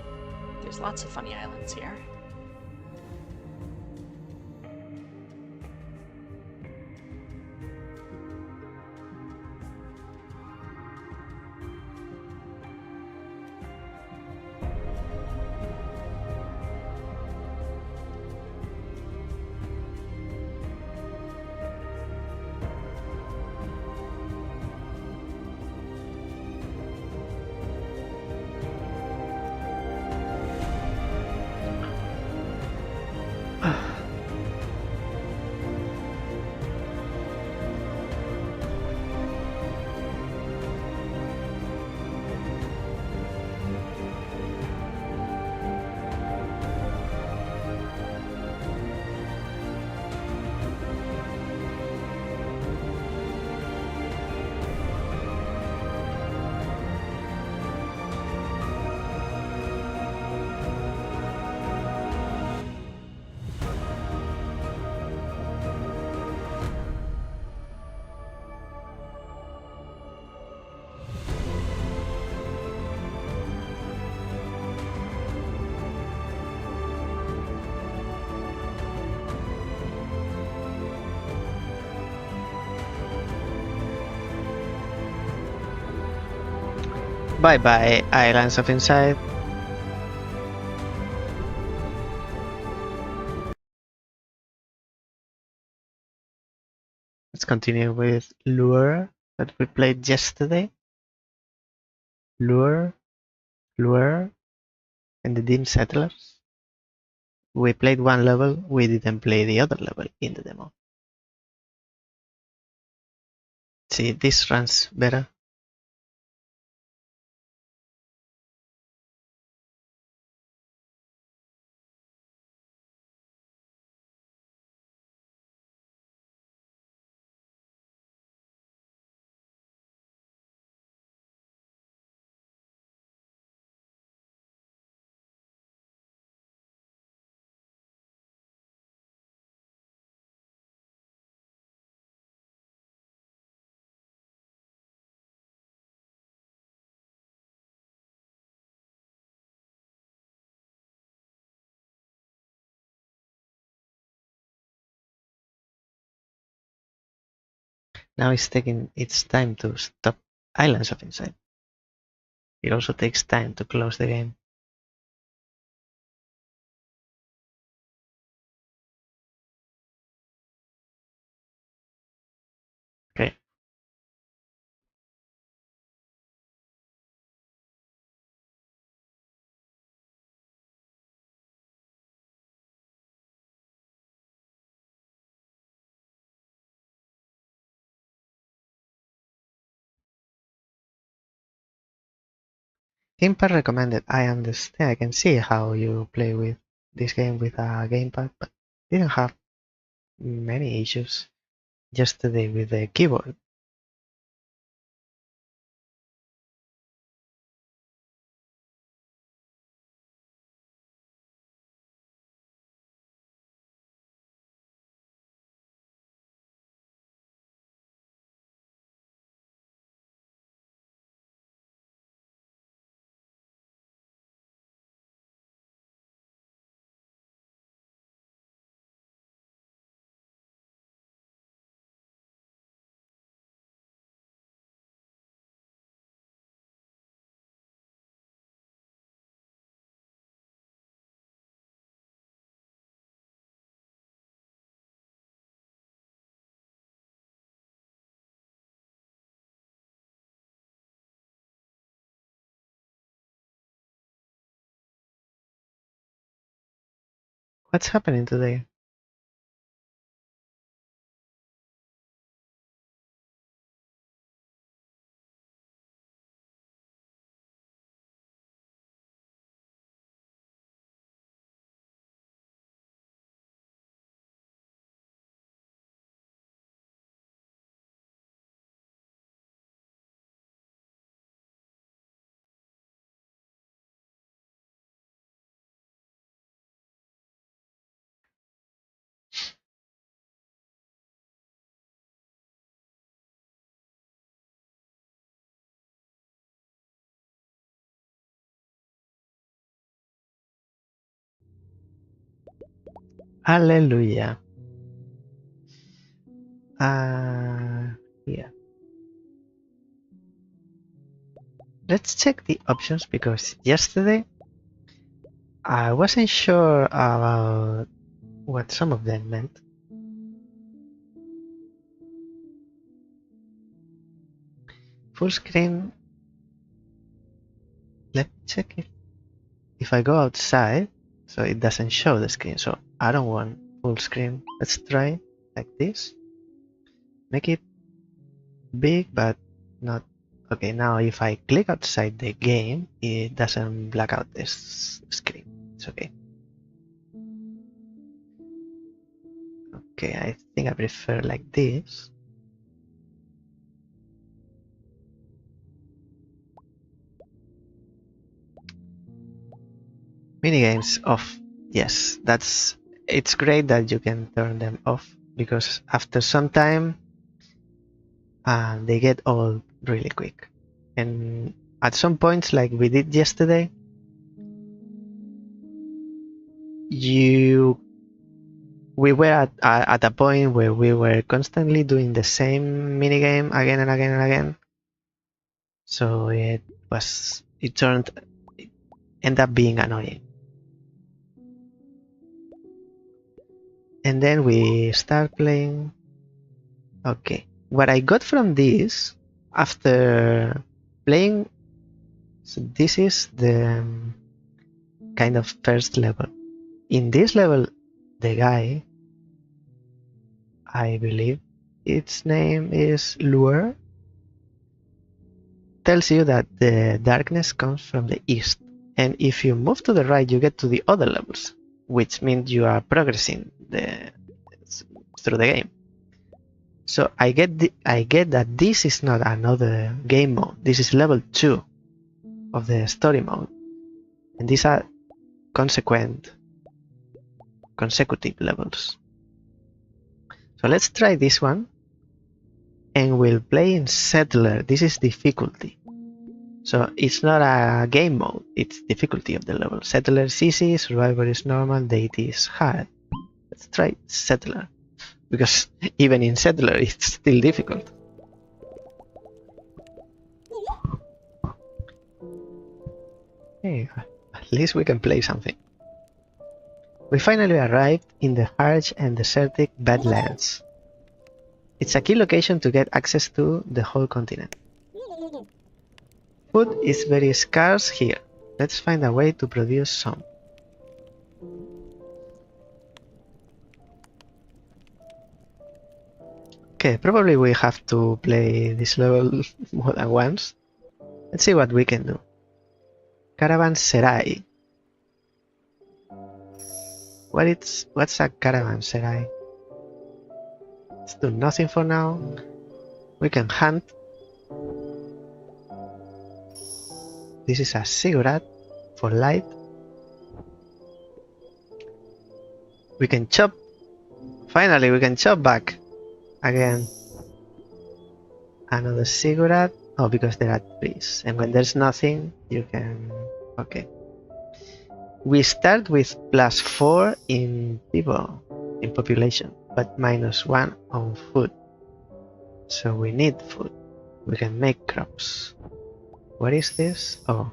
There's lots of funny islands here. Bye bye, Islands of Insight. Let's continue with Lure that we played yesterday. Lure, and the Dim Settlers. We played one level, we didn't play the other level in the demo. See, this runs better. Now it's taking its time to stop Islands of Insight. It also takes time to close the game. Okay. Impa recommended. I understand. I can see how you play with this game with a gamepad, but didn't have many issues yesterday with the keyboard. What's happening today? Hallelujah. Yeah. Let's check the options because yesterday I wasn't sure about what some of them meant. Full screen. Let me check it. If I go outside, so it doesn't show the screen. So I don't want full screen. Let's try like this. Make it big, but not. Okay, now if I click outside the game, it doesn't black out this screen. It's okay. Okay, I think I prefer like this. Minigames off. Yes, it's great that you can turn them off because after some time they get old really quick. And at some points, like we did yesterday, we were at a point where we were constantly doing the same minigame again and again and again. So it ended up being annoying. And then we start playing. Okay, what I got from this after playing, so this is the kind of first level. In this level, the guy, I believe its name is Lure, tells you that the darkness comes from the east. And if you move to the right, you get to the other levels, which means you are progressing through the game. So I get that this is not another game mode. This is level 2 of the story mode, and these are consecutive levels. So let's try this one, and we'll play in Settler. This is difficulty. So it's not a game mode, it's difficulty of the level. Settler is easy, Survivor is normal, Deity is hard. Let's try Settler, because even in Settler it's still difficult. Hey, at least we can play something. We finally arrived in the harsh and desertic Badlands. It's a key location to get access to the whole continent. Food is very scarce here. Let's find a way to produce some. Okay, probably we have to play this level more than once. Let's see what we can do. Caravanserai. What's a caravanserai? Let's do nothing for now. We can hunt. This is a cigarette for light. We can chop. Finally, we can chop back again. Another cigarette. Oh, because there are trees. And when there's nothing, you can... Okay. We start with +4 in people, in population, but -1 on food. So we need food. We can make crops. What is this? Oh,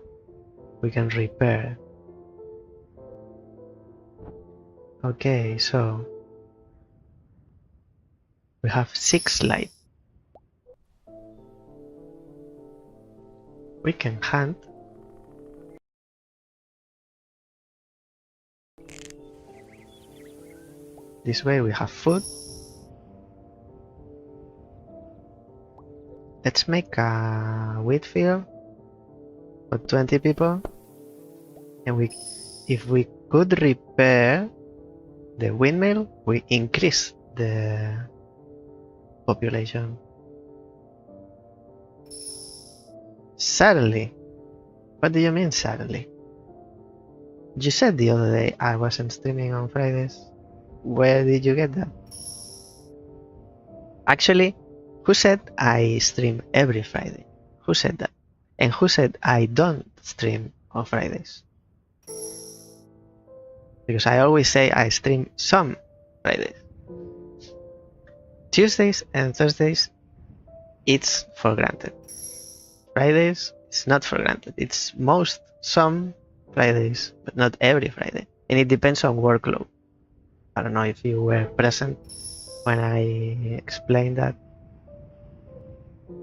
we can repair. Okay, so we have 6 light. We can hunt. This way we have food. Let's make a wheat field for 20 people. And if we could repair the windmill, we increase the population. Suddenly? What do you mean suddenly? You said the other day I wasn't streaming on Fridays. Where did you get that? Actually, who said I stream every Friday? Who said that? And who said I don't stream on Fridays? Because I always say I stream some Fridays. Tuesdays and Thursdays, it's for granted. Fridays, it's not for granted. It's some Fridays, but not every Friday. And it depends on workload. I don't know if you were present when I explained that.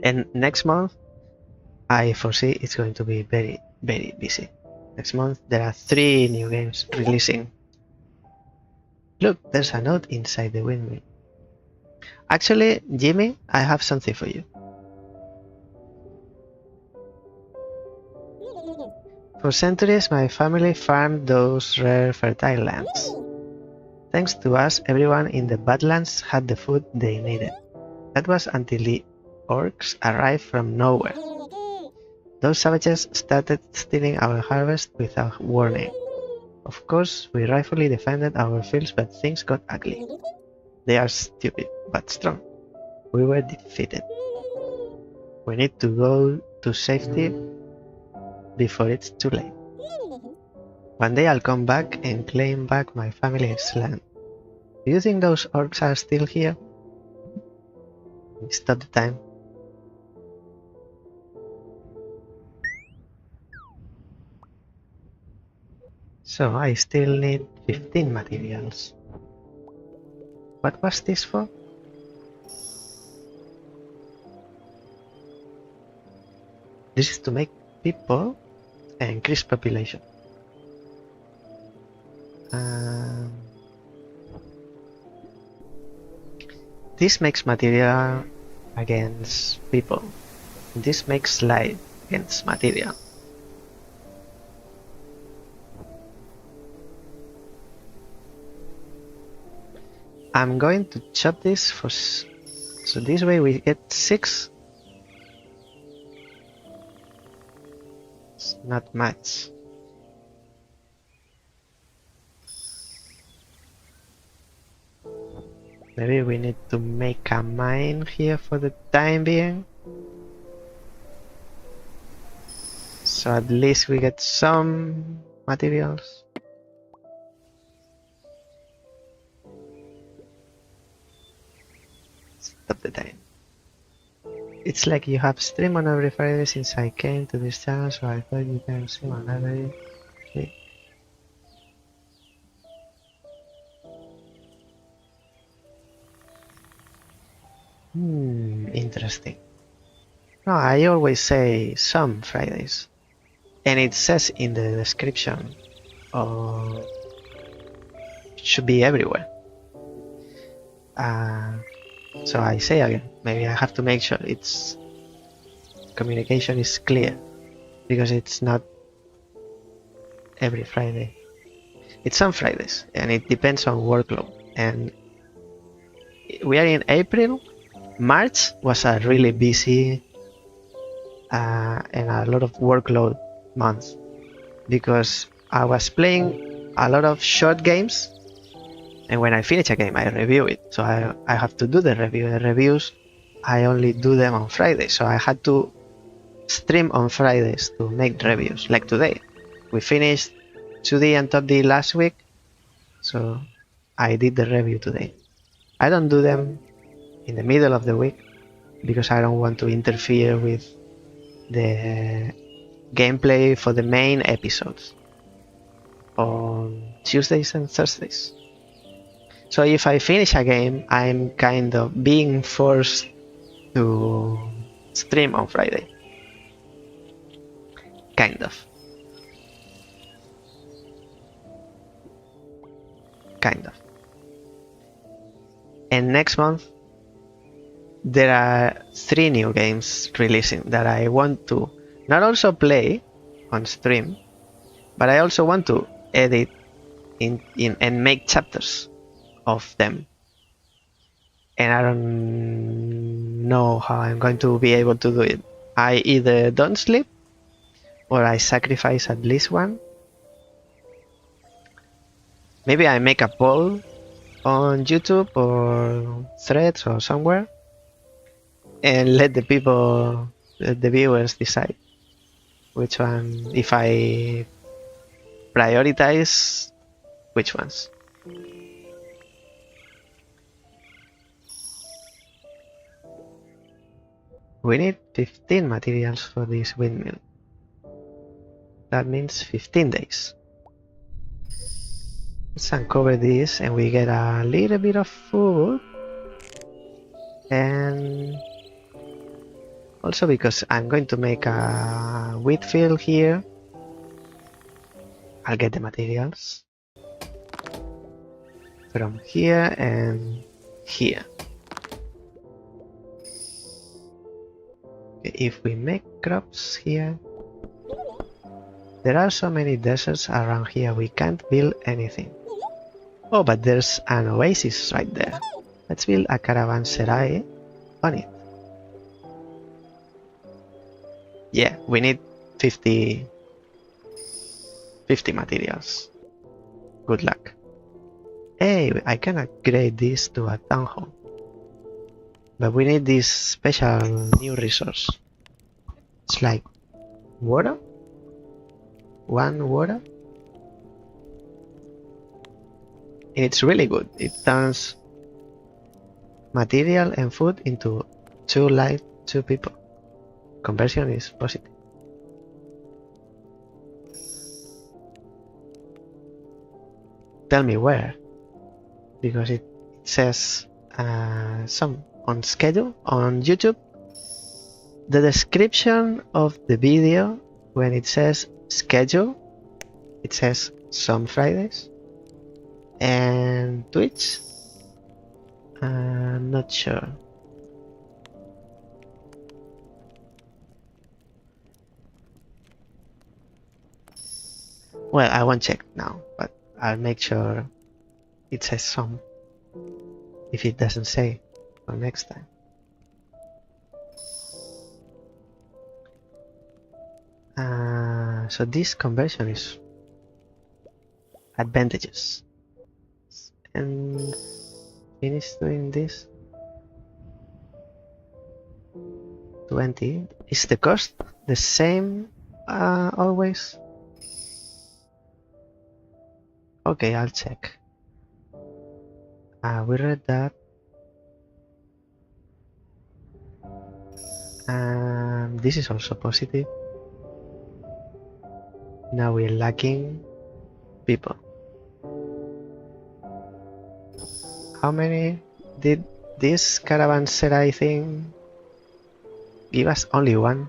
And next month, I foresee it's going to be very, very busy. Next month, there are 3 new games releasing. Look, there's a note inside the windmill. Actually, Jimmy, I have something for you. For centuries, my family farmed those rare fertile lands. Thanks to us, everyone in the Badlands had the food they needed. That was until the orcs arrived from nowhere. Those savages started stealing our harvest without warning. Of course, we rightfully defended our fields, but things got ugly. They are stupid, but strong. We were defeated. We need to go to safety before it's too late. One day I'll come back and claim back my family's land. Do you think those orcs are still here? Stop the time. So I still need 15 materials. What was this for? This is to make people and increase population. This makes material against people. This makes light against material. I'm going to chop this for... So this way we get 6. It's not much. Maybe we need to make a mine here for the time being. So at least we get some materials. Stop the time. It's like you have stream on every Friday since I came to this channel, so I thought you can stream on every week. Interesting. No, I always say some Fridays. And it says in the description, it should be everywhere. So I say again, maybe I have to make sure communication is clear, because it's not every Friday. It's some Fridays, and it depends on workload. And we are in April. March was a really busy and a lot of workload month, because I was playing a lot of short games, and when I finish a game I review it, so I have to do the review. The reviews I only do them on Friday, so I had to stream on Fridays to make reviews. Like today, we finished Toodee and Topdee last week, so I did the review today. I don't do them in the middle of the week because I don't want to interfere with the gameplay for the main episodes on Tuesdays and Thursdays. So if I finish a game, I'm kind of being forced to stream on Friday. Kind of. And next month there are 3 new games releasing that I want to not also play on stream, but I also want to edit in and make chapters of them. And I don't know how I'm going to be able to do it. I either don't sleep or I sacrifice at least one. Maybe I make a poll on YouTube or Threads or somewhere and let the people, the viewers, decide which one, if I prioritize which ones. We need 15 materials for this windmill. That means 15 days. Let's uncover this and we get a little bit of food. And also because I'm going to make a wheat field here, I'll get the materials from here and here. If we make crops here, there are so many deserts around here, we can't build anything. Oh, but there's an oasis right there. Let's build a caravanserai on it. Yeah, we need 50 materials. Good luck. Hey, I can upgrade this to a town hall. But we need this special new resource. It's like water? 1 water? It's really good. It turns material and food into 2 life, 2 people. Conversion is positive. tell me where, because it says some on schedule on YouTube. The description of the video, when it says schedule, it says some Fridays. And Twitch, I'm not sure. Well, I won't check now, but I'll make sure it says some. If it doesn't say, for next time. So this conversion is advantages. And finish doing this. 20. Is the cost the same always? Okay, I'll check. We read that. This is also positive. Now we're lacking people. How many did this caravanserai thing give us? Only one.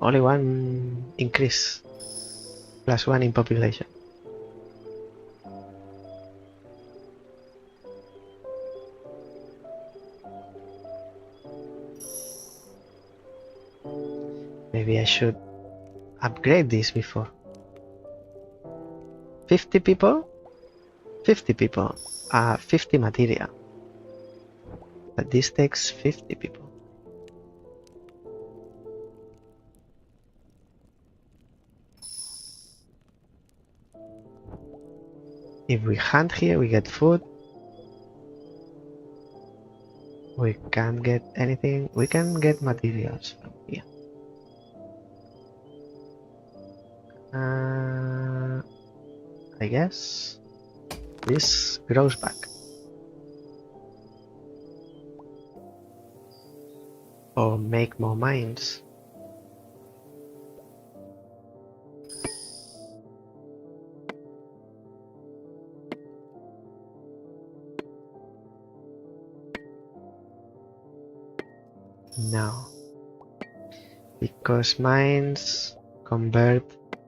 Only one increase. +1 in population. Maybe I should upgrade this before. 50 people? 50 people. 50 material. But this takes 50 people. If we hunt here, we get food. We can't get anything. We can get materials from here. I guess this grows back. Or make more mines. No. Because mines convert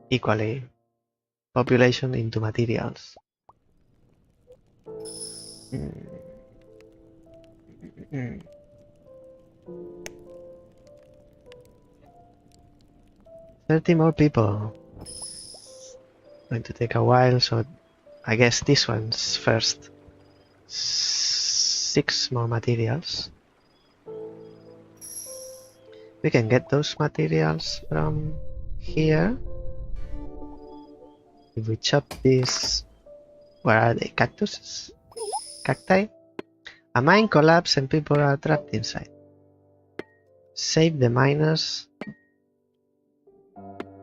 equally population into materials. 30 more people. Going to take a while, so I guess this one's first. 6 more materials. We can get those materials from here. If we chop this, where are they? Cactuses? Cacti? A mine collapsed and people are trapped inside. Save the miners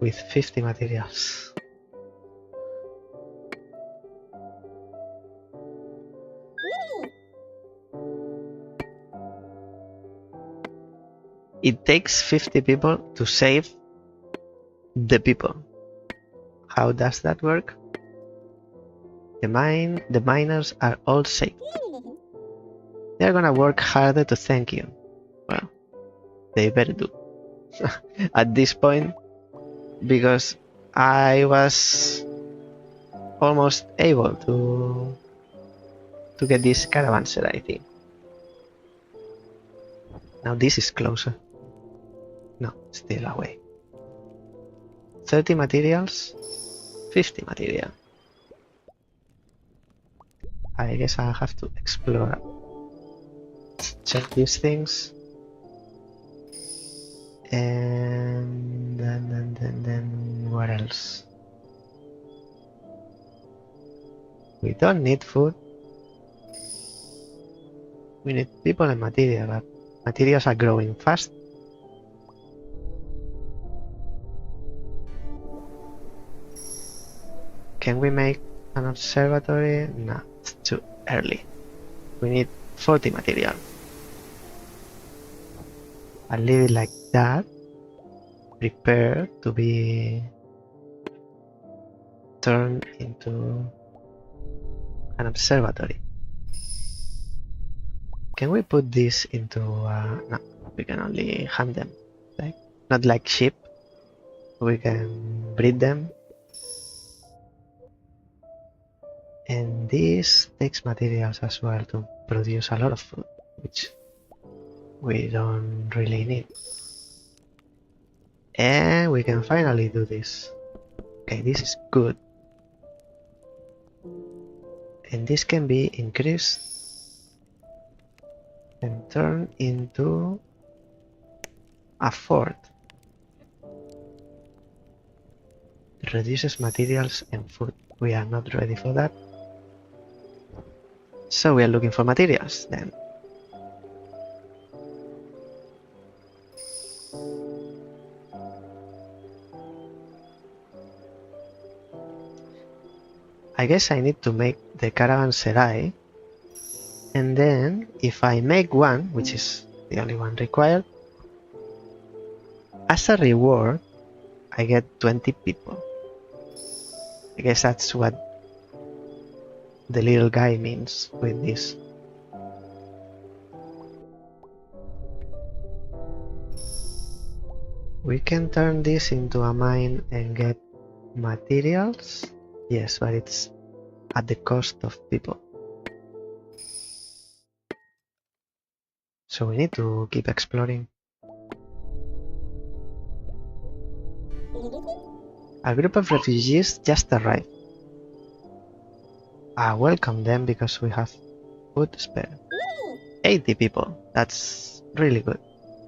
with 50 materials. It takes 50 people to save the people. How does that work? The miners are all safe. They're gonna work harder to thank you. Well, they better do. At this point, because I was almost able to get this caravanserai thing. Now this is closer. No, still away. 30 materials, 50 material. I guess I'll have to explore. Check these things. And then what else? We don't need food. We need people and material, but materials are growing fast. Can we make an observatory? No, it's too early. We need 40 material. I'll leave it like that. Prepare to be turned into an observatory. Can we put this into... no, we can only hunt them. Like, not like sheep. We can breed them. And this takes materials as well to produce a lot of food, which we don't really need. And we can finally do this. Okay, this is good. And this can be increased and turned into a fort. It reduces materials and food. We are not ready for that. So we are looking for materials then. I guess I need to make the caravanserai, and then if I make one, which is the only one required, as a reward I get 20 people. I guess that's what the little guy means with this. We can turn this into a mine and get materials. Yes, but it's at the cost of people. So we need to keep exploring. A group of refugees just arrived. I welcome them because we have food to spare. 80 people. That's really good.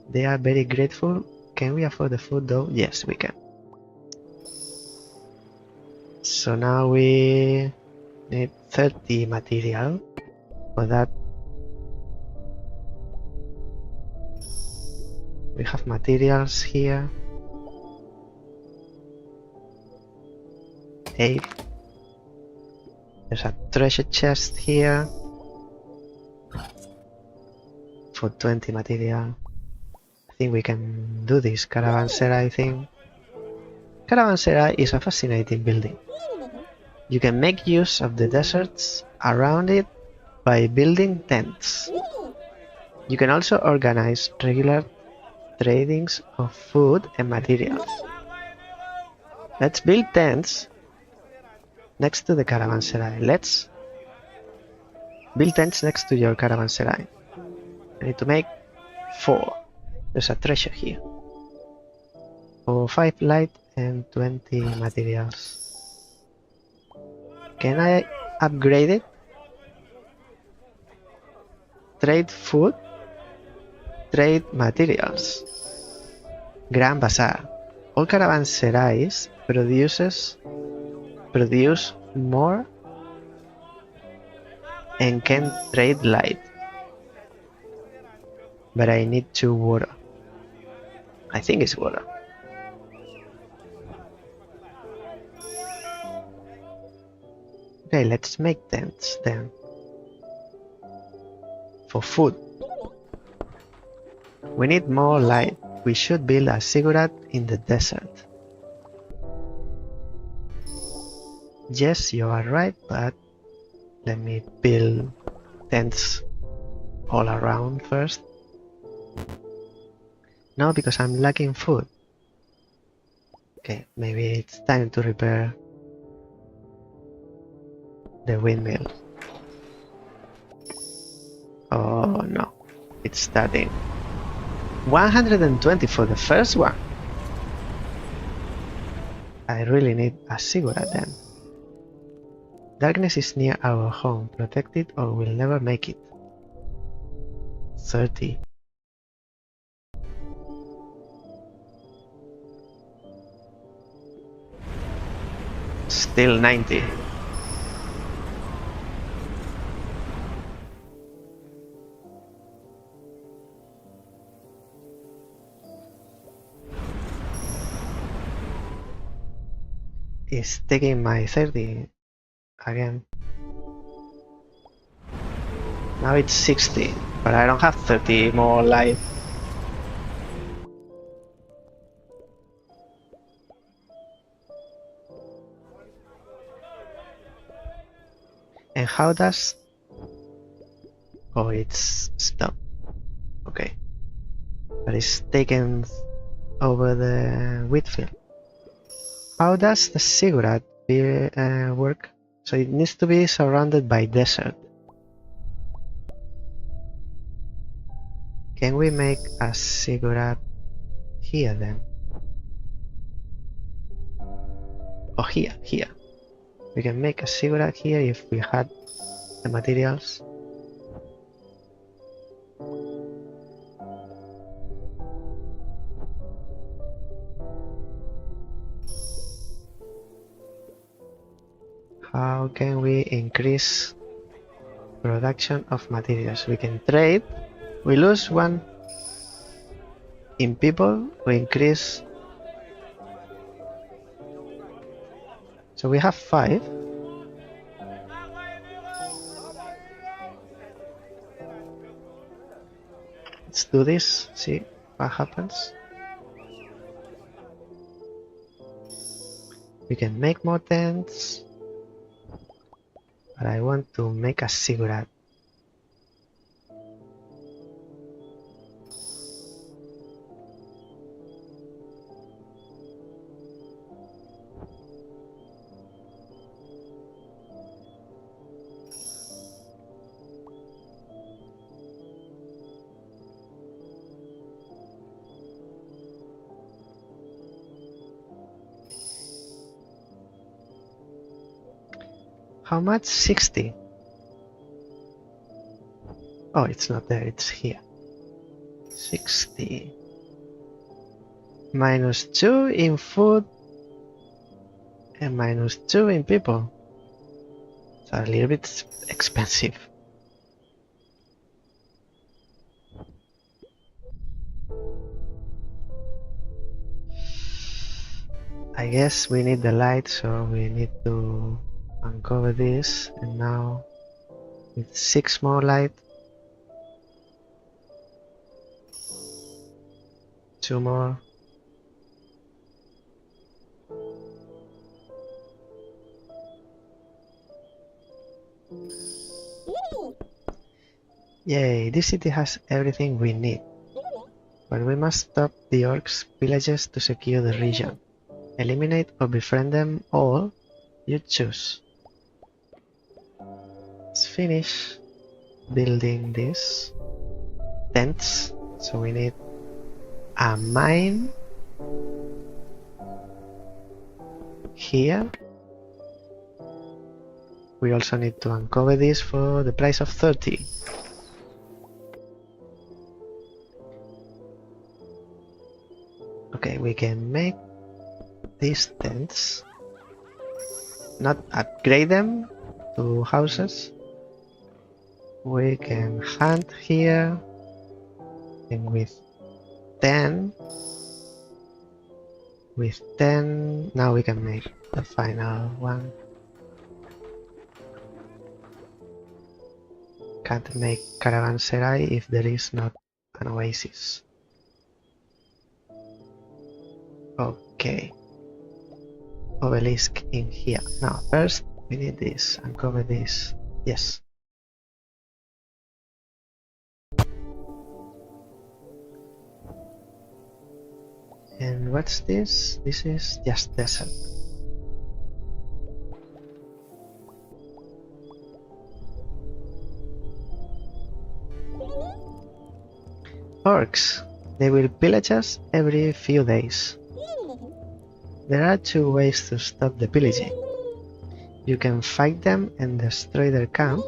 They are very grateful. Can we afford the food though? Yes, we can. So now we need 30 material. For that, we have materials here. 8. There's a treasure chest here for 20 material. I think we can do this caravanserai thing. Caravanserai is a fascinating building. You can make use of the deserts around it by building tents. You can also organize regular tradings of food and materials. Let's build tents next to the caravanserai. Let's build tents next to your caravanserai. I need to make 4. There's a treasure here. For 5 light and 20 materials. Can I upgrade it? Trade food. Trade materials. Grand Bazaar. All caravanserais produce more and can trade light. But I need 2 water. I think it's water. Okay, let's make tents then. For food. We need more light. We should build a ziggurat in the desert. Yes, you are right, but let me build tents all around first. No, because I'm lacking food. Okay, maybe it's time to repair the windmill. Oh no, it's starting. 120 for the first one. I really need a ziggurat then. Darkness is near our home. Protect it or we'll never make it. 30. Still 90. It's taking my 30 again. Now it's 60, but I don't have 30 more life. And how does... Oh, it's stopped. Okay. But it's taken over the wheat field. How does the ziggurat work? So it needs to be surrounded by desert. Can we make a ziggurat here then? Oh, here. We can make a ziggurat here if we had the materials. How can we increase production of materials? We can trade. We lose 1 in people. We increase. So we have 5. Let's do this. See what happens. We can make more tents. But I want to make a ziggurat. How much? 60. Oh, it's not there, it's here. 60. Minus 2 in food and minus 2 in people. It's a little bit expensive. I guess we need the light, so we need to uncover this. And now with 6 more light, 2 more. Yay, this city has everything we need. But we must stop the orcs' villages to secure the region. Eliminate or befriend them all, you choose. Let's finish building this. Tents, so we need a mine here. We also need to uncover this for the price of 30. Okay, we can make these tents, not upgrade them to houses. We can hunt here, and with 10, now we can make the final one. Can't make caravanserai if there is not an oasis. Okay. Obelisk in here. Now, first we need this. Uncover this. Yes. And what's this? This is just desert. Orcs. They will pillage us every few days. There are 2 ways to stop the pillaging. You can fight them and destroy their camp,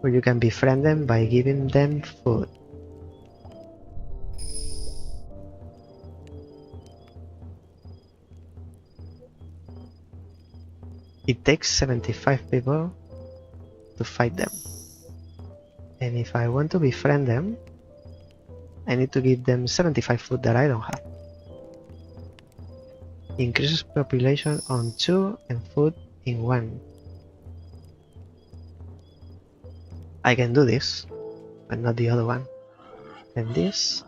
or you can befriend them by giving them food. It takes 75 people to fight them. And if I want to befriend them, I need to give them 75 food that I don't have. Increases population on 2 and food in 1. I can do this, but not the other one. And this.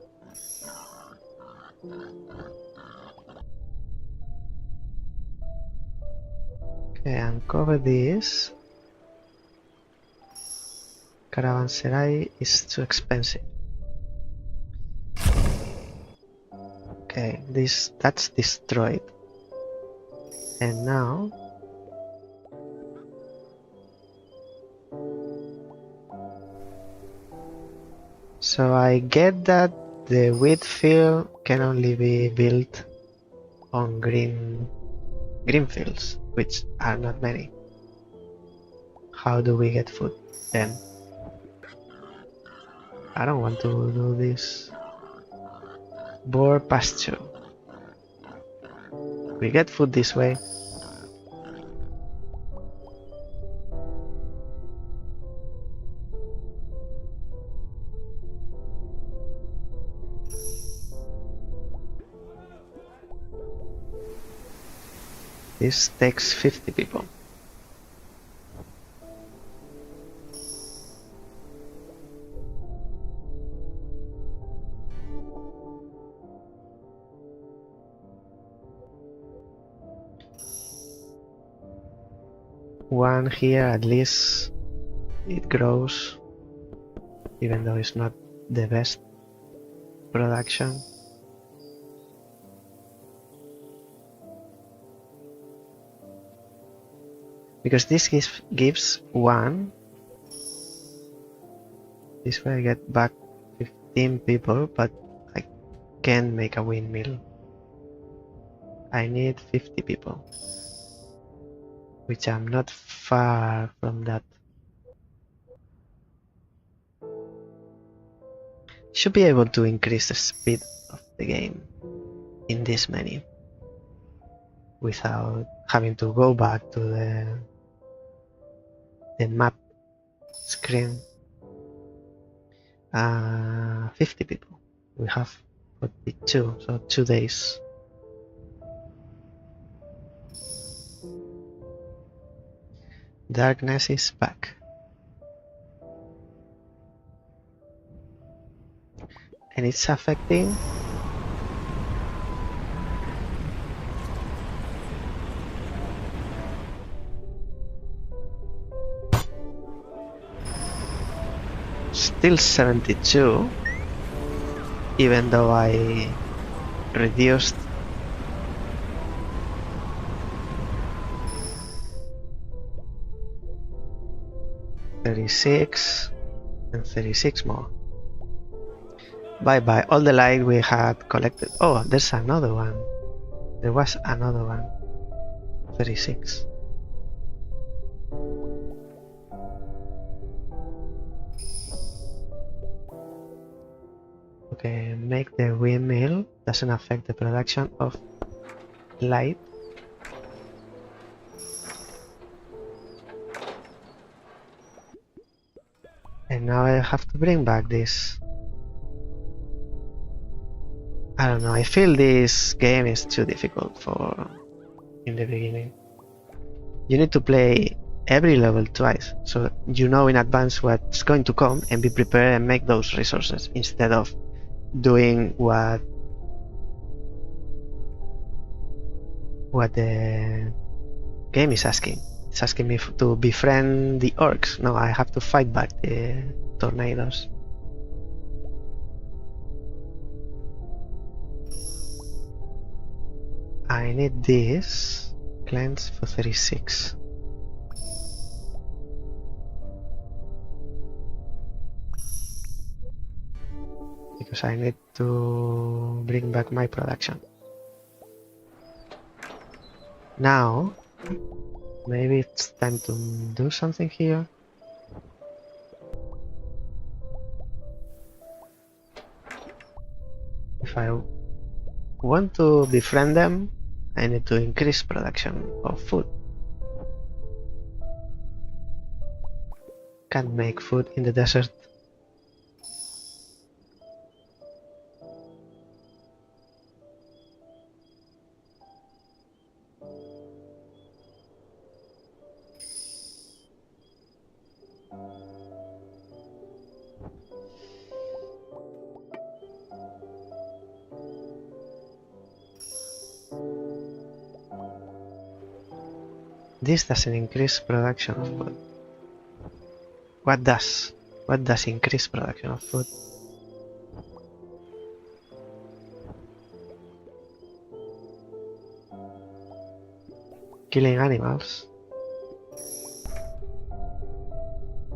Okay, uncover this. Caravanserai is too expensive. Okay, that's destroyed. And now so I get that the wheat field can only be built on green fields, which are not many. How do we get food then? I don't want to do this. Boar pasture. We get food this way. This takes 50 people. One here, at least it grows, even though it's not the best production. Because this gives one. This way I get back 15 people, but I can't make a windmill. I need 50 people, which I'm not far from that. Should be able to increase the speed of the game in this menu without having to go back to the map screen. 50 people. We have 42, so 2 days. Darkness is back. And it's affecting still 72, even though I reduced $36 and 36 more. Bye all the light we had collected. Oh, there's another one. There was another one. 36. Okay, make the windmill. Doesn't affect the production of light. And now I have to bring back this. I don't know, I feel this game is too difficult for in the beginning. You need to play every level twice, so you know in advance what's going to come and be prepared and make those resources instead of doing what the game is asking. It's asking me to befriend the orcs. No, I have to fight back the tornadoes. I need this cleanse for 36. Because I need to bring back my production. Now, maybe it's time to do something here. If I want to befriend them, I need to increase production of food. Can't make food in the desert. This doesn't increase production of food. What does? What does increase production of food? Killing animals.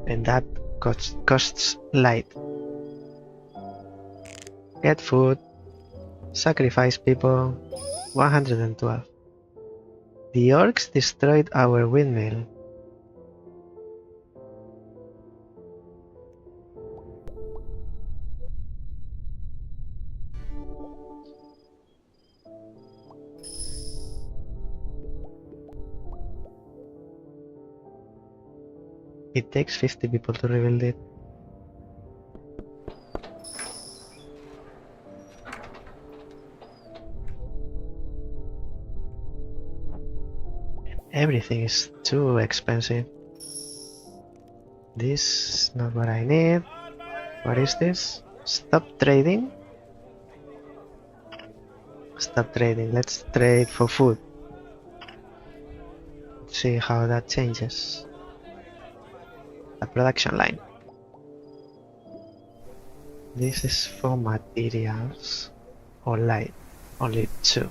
And that costs light. Get food. Sacrifice people. 112. The orcs destroyed our windmill. It takes 50 people to rebuild it. Everything is too expensive. This is not what I need. What is this? Stop trading? Stop trading. Let's trade for food. Let's see how that changes. A production line. This is for materials or light. Only 2.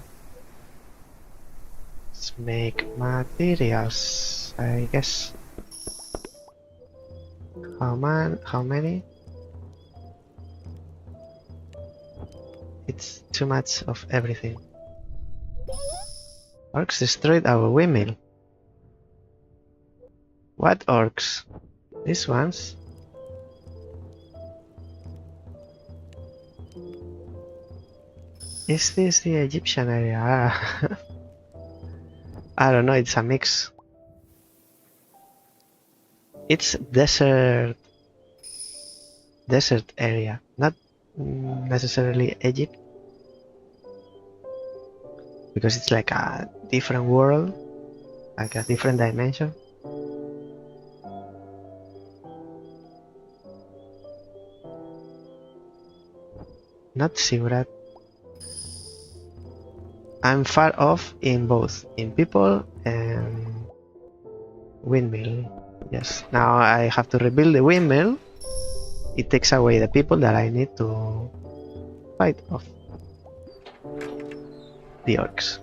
Let's make materials, I guess. How many? It's too much of everything. Orcs destroyed our windmill. What orcs? These ones? Is this the Egyptian area? I don't know, it's a mix. It's desert area, not necessarily Egypt, because it's like a different world, like a different dimension. Not Sigurd. I'm far off in both, in people and windmill. Yes, now I have to rebuild the windmill. It takes away the people that I need to fight off. The orcs.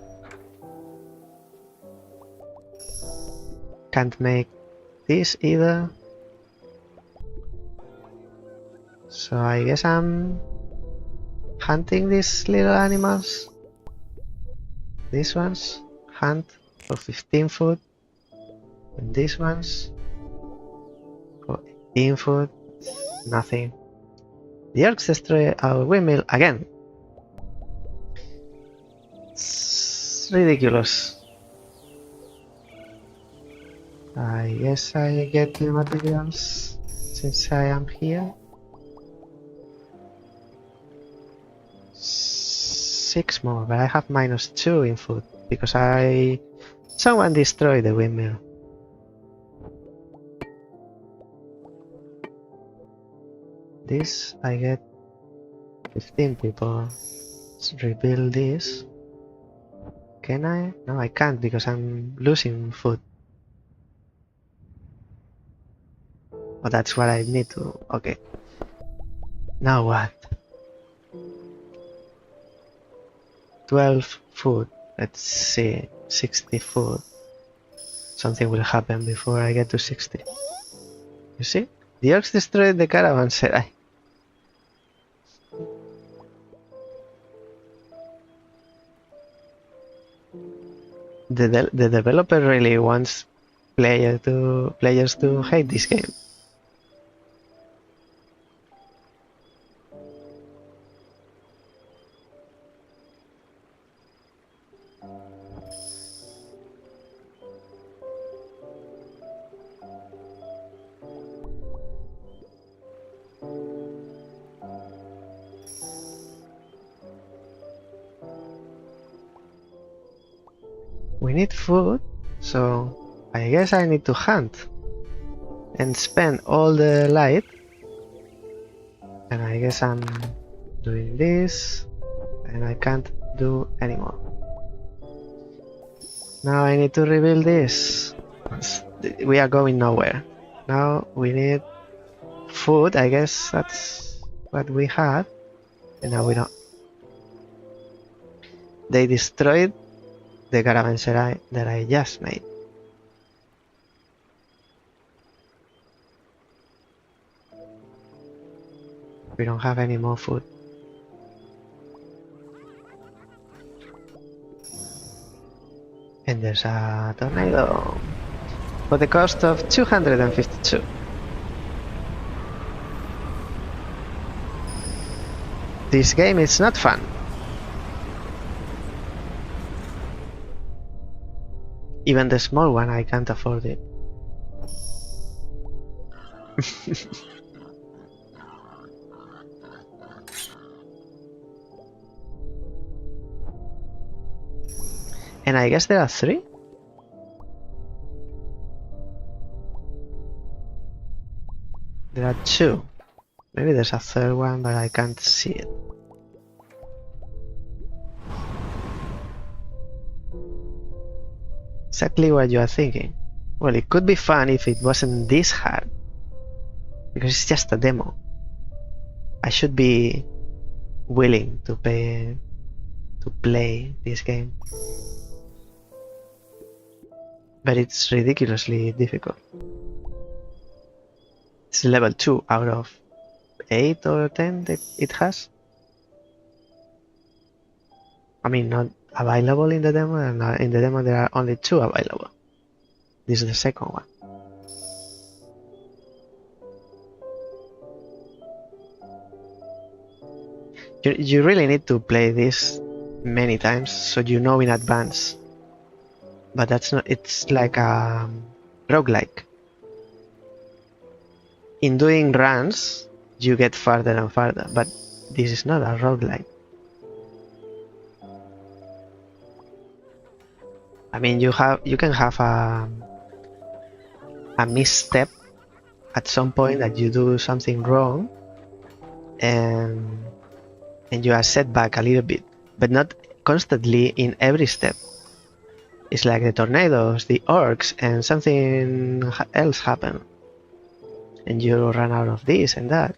Can't make this either. So I guess I'm hunting these little animals. These ones, hunt for 15 food. And these ones, for 18 food. Nothing. The orcs destroy our windmill again. It's ridiculous. I guess I get the materials since I am here. 6 more, but I have -2 in food because someone destroyed the windmill. This I get 15 people. Let's rebuild this. Can I? No, I can't because I'm losing food. Oh, that's what I need to. Okay. Now what? 12 food. Let's see. 60 food. Something will happen before I get to 60. You see? The orcs destroyed the caravanserai. The developer really wants players to hate this game. We need food, so I guess I need to hunt and spend all the light. And I guess I'm doing this, and I can't do anymore. Now I need to rebuild this. We are going nowhere. Now we need food, I guess that's what we had. And now we don't. They destroyed the caravanserai that I just made. We don't have any more food. And there's a tornado for the cost of 252. This game is not fun. Even the small one, I can't afford it. And I guess there are 3? There are 2. Maybe there's a 3rd one, but I can't see it. Exactly what you are thinking. Well, it could be fun if it wasn't this hard. Because it's just a demo. I should be willing to pay to play this game. But it's ridiculously difficult. It's level 2 out of 8 or 10 that it has. I mean, not available in the demo, and in the demo there are only 2 available. This is the second one. You really need to play this many times so you know in advance. But that's not, it's like a roguelike. In doing runs, you get farther and farther, but this is not a roguelike. I mean, you can have a misstep at some point that you do something wrong, and you are set back a little bit, but not constantly in every step. It's like the tornadoes, the orcs, and something else happen, and you run out of this and that.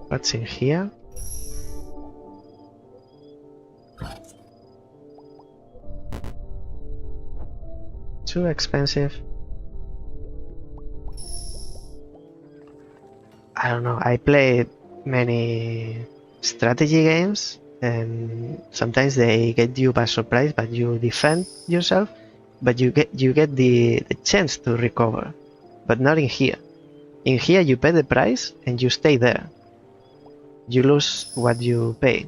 What's in here? Too expensive. I don't know. I played many strategy games, and sometimes they get you by surprise, but you defend yourself, but you get the chance to recover. But not in here. In here you pay the price and you stay there. You lose what you pay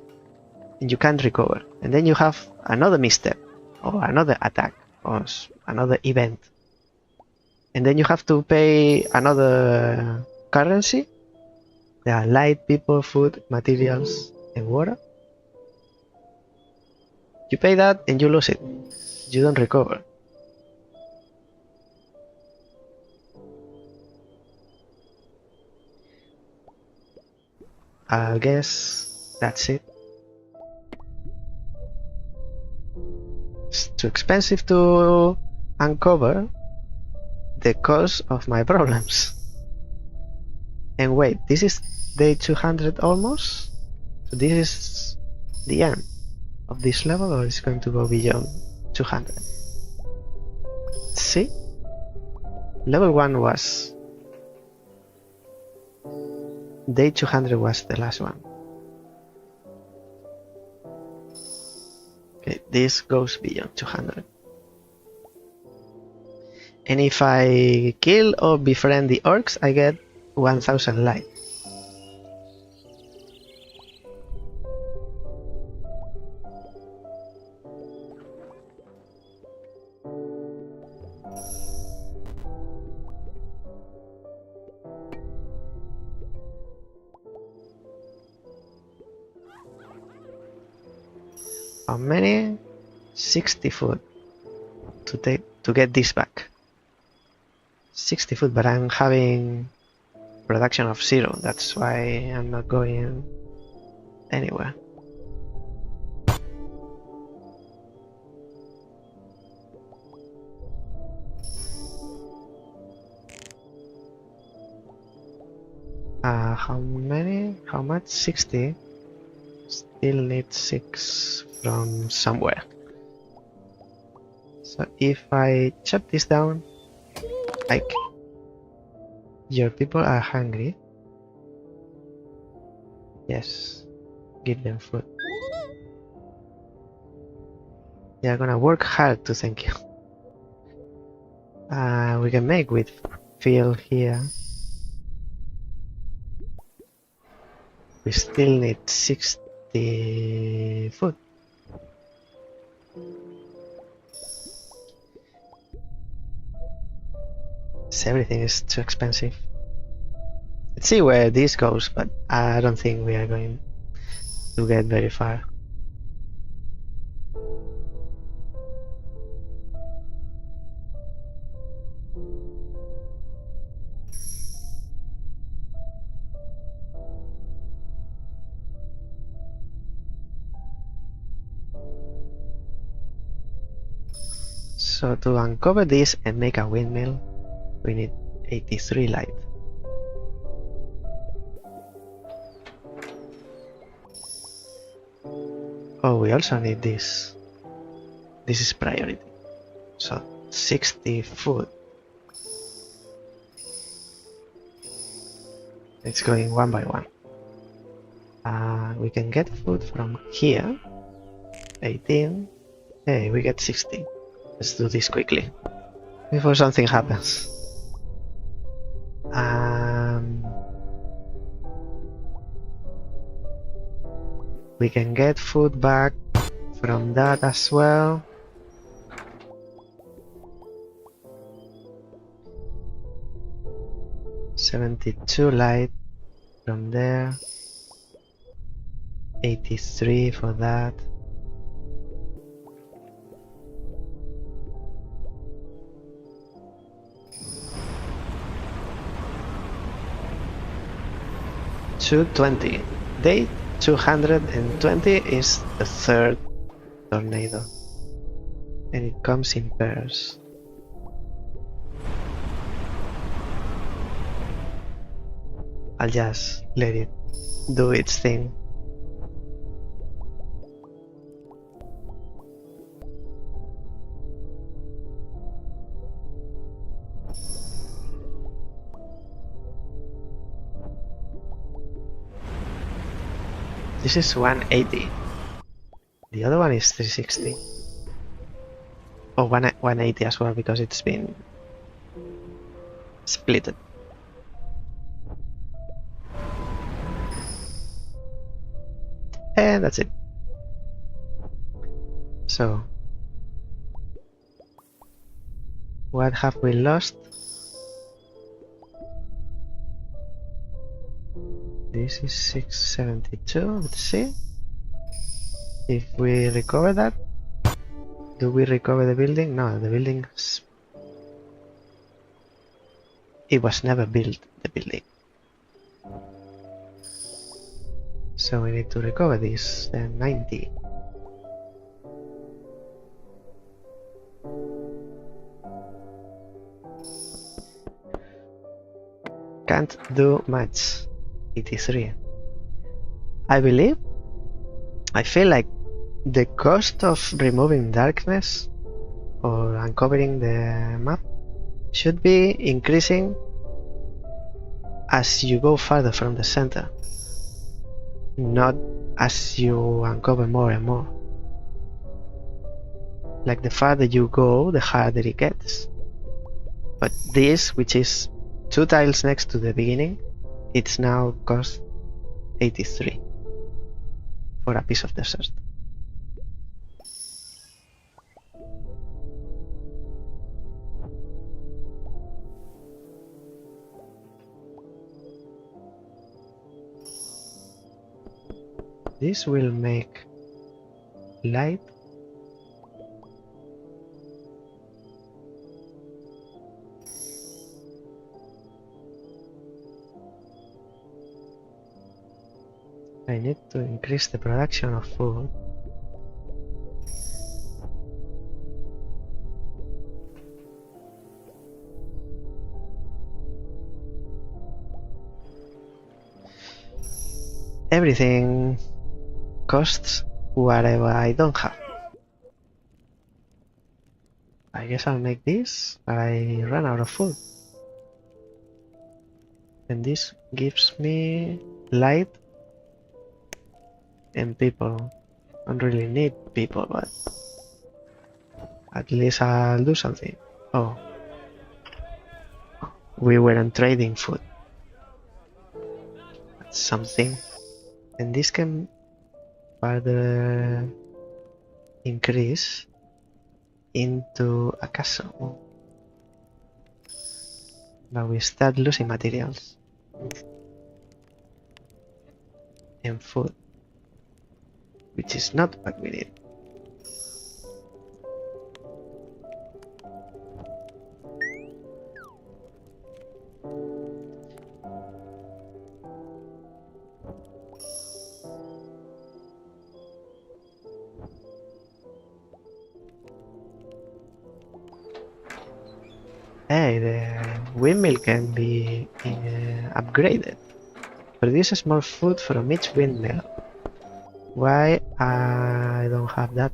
and you can't recover. And then you have another misstep or another attack or another event. And then you have to pay another currency. There are light, people, food, materials, and water. You pay that and you lose it. You don't recover. I guess that's it. It's too expensive to uncover the cause of my problems. And wait, this is day 200 almost? So this is the end of this level, or is it going to go beyond 200? See? Level 1 was... Day 200 was the last one. Okay, this goes beyond 200. And if I kill or befriend the orcs, I get 1000 light. How many? 60 food to get this back. 60 food, but I'm having production of 0. That's why I'm not going anywhere. How many? How much? 60. Still need 6 from somewhere. So if I chop this down, like, your people are hungry. Yes, give them food. They are gonna work hard to thank you. We can make with fuel here. We still need 60 food. Everything is too expensive. Let's see where this goes, but I don't think we are going to get very far. So to uncover this and make a windmill, we need 83 light. Oh, we also need this. This is priority. So 60 food. It's going one by one. We can get food from here. 18. Hey, we get 60. Let's do this quickly before something happens. We can get food back from that as well. $72 light from there. 83 for that. $220. Day 220 is the third tornado, and it comes in pairs. I'll just let it do its thing. This is 180. The other one is 360. Oh, 180 as well, because it's been splitted. And that's it. So, what have we lost? This is 672. Let's see if we recover that. Do we recover the building? No, the building. It was never built, the building. So we need to recover this. Then 90. Can't do much. 83. I believe. I feel like the cost of removing darkness or uncovering the map should be increasing as you go farther from the center, not as you uncover more and more. Like the farther you go, the harder it gets. But this, which is 2 tiles next to the beginning, it's now cost 83 for a piece of desert. This will make light. I need to increase the production of food. everything costs whatever I don't have. I guess I'll make this, but I ran out of food. And this gives me light and people. I don't really need people, but at least I'll do something. Oh, we weren't trading food. That's something. And this can further increase into a castle. But we start losing materials and food, which is not what we need. Hey, the windmill can be upgraded. Produces more food from each windmill. Why I don't have that?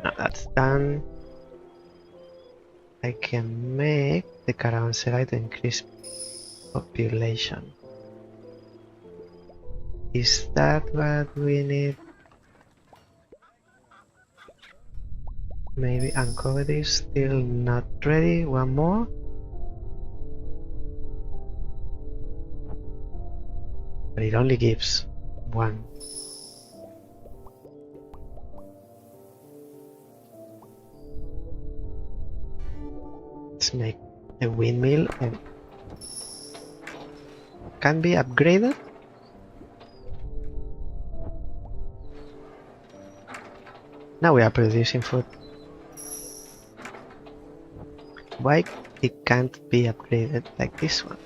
No, that's done. I can make the caravanserai to increase population. Is that what we need? Maybe uncover this, still not ready. One more. But it only gives one. Let's make a windmill and can be upgraded. Now we are producing food. Why it can't be upgraded like this one?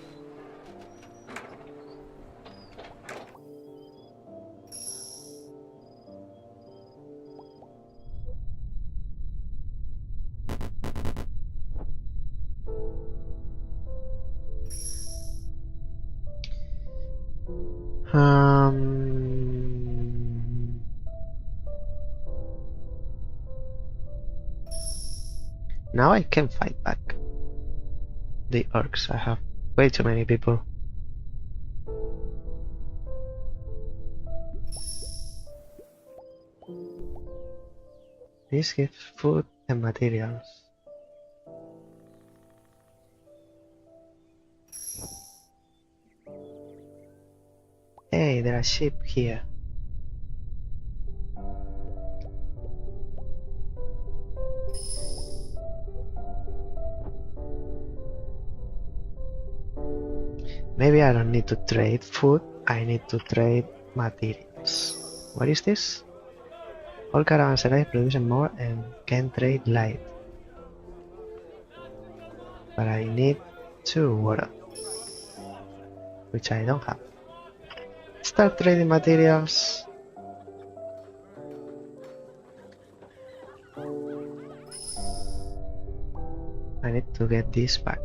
Now I can fight back the orcs. I have way too many people. This gives food and materials. Hey, there are sheep here. Maybe I don't need to trade food, I need to trade materials. What is this? All caravanserais produce more and can trade light. But I need 2 water, which I don't have. Start trading materials. I need to get this back.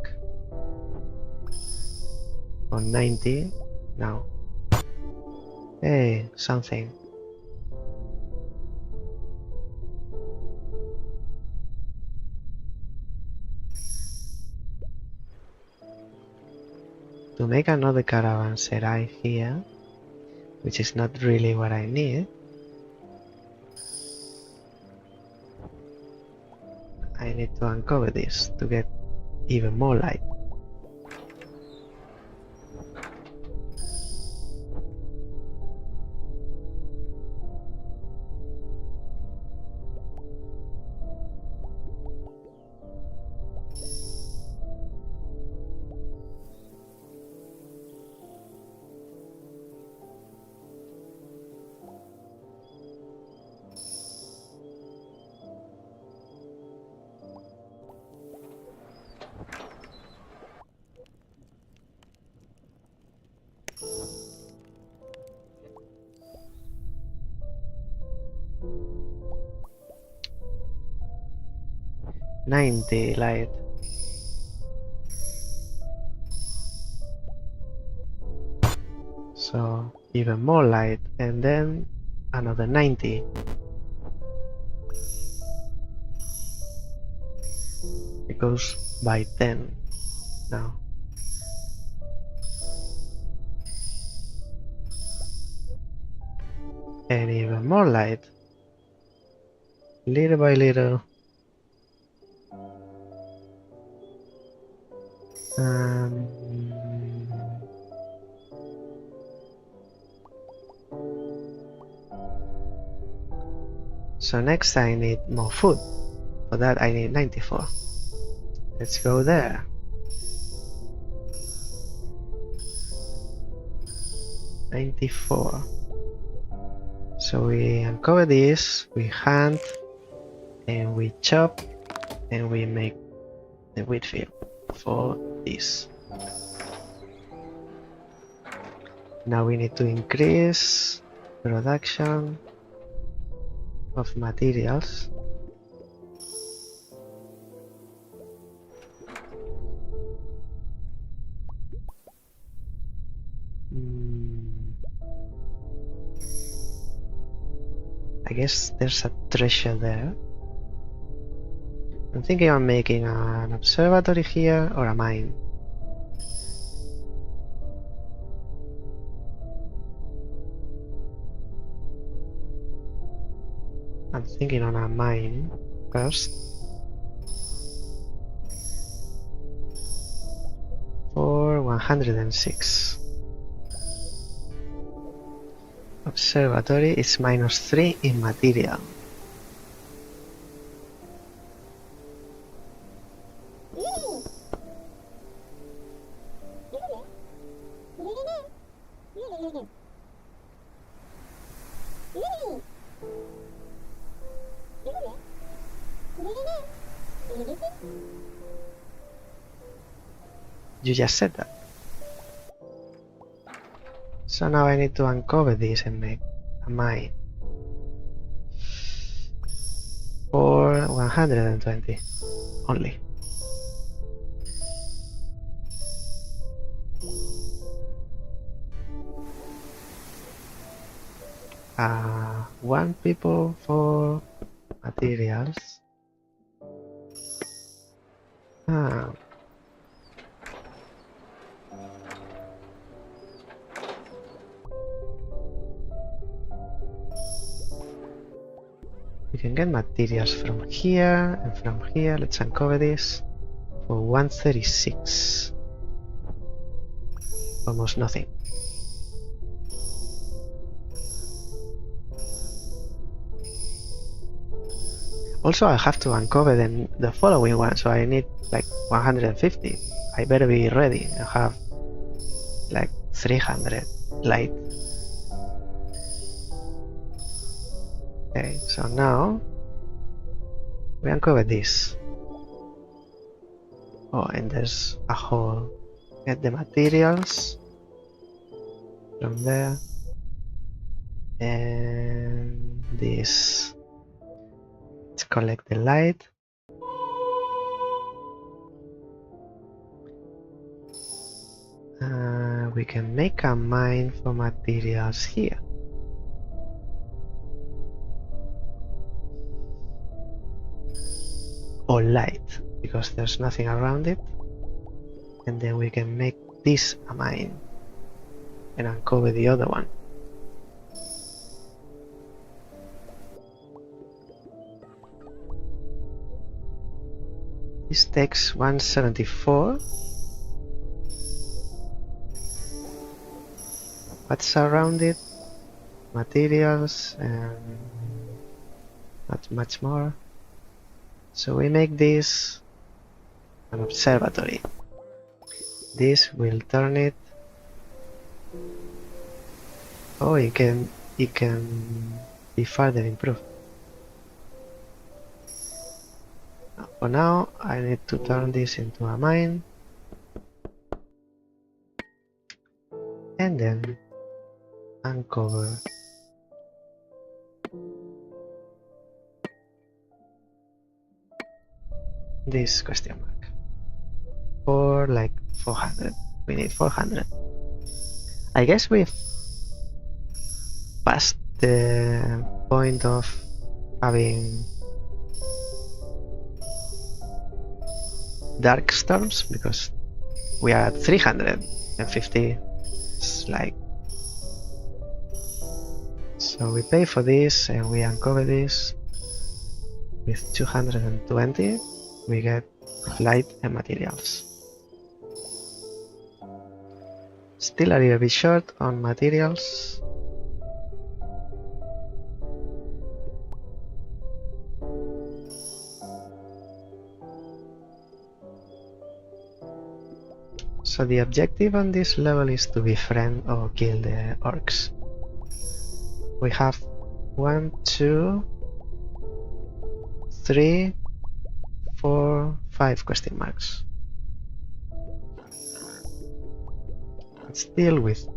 On 90 now. Hey, something. To make another caravanserai here, which is not really what I need, I need to uncover this to get even more light. $90 light. So even more light, and then another 90. It goes by 10 now. And even more light. Little by little. So next I need more food. For that I need 94. Let's go there. $94. So we uncover this, we hunt, and we chop, and we make the wheat field for this. Now we need to increase production of materials. I guess there's a treasure there. I'm thinking of making an observatory here or a mine. I'm thinking on a mine first. For 106. Observatory is -3 in material. You just said that. So now I need to uncover this and make a mine. For 120 only. One people for materials. We can get materials from here and from here. Let's uncover this for 136. Almost nothing. Also, I have to uncover the following one, so I need like 150. I better be ready. I have like 300 light. Okay, so now we uncover this. Oh, and there's a hole. Get the materials from there. And this. Let's collect the light. We can make a mine for materials here. Or light, because there's nothing around it. And then we can make this a mine and uncover the other one. This takes 174. What's around it? Materials and not much more. So we make this an observatory. This will turn it. Oh, it can be further improved. For now, I need to turn this into a mine. And then uncover this question mark for like 400. We need 400. I guess with the point of having dark storms? Because we are at 350. It's like, so we pay for this and we uncover this with 220. We get light and materials. Still a little bit short on materials. So the objective on this level is to befriend or kill the orcs. We have 1, 2, 3, 4, 5 question marks. Let's deal with...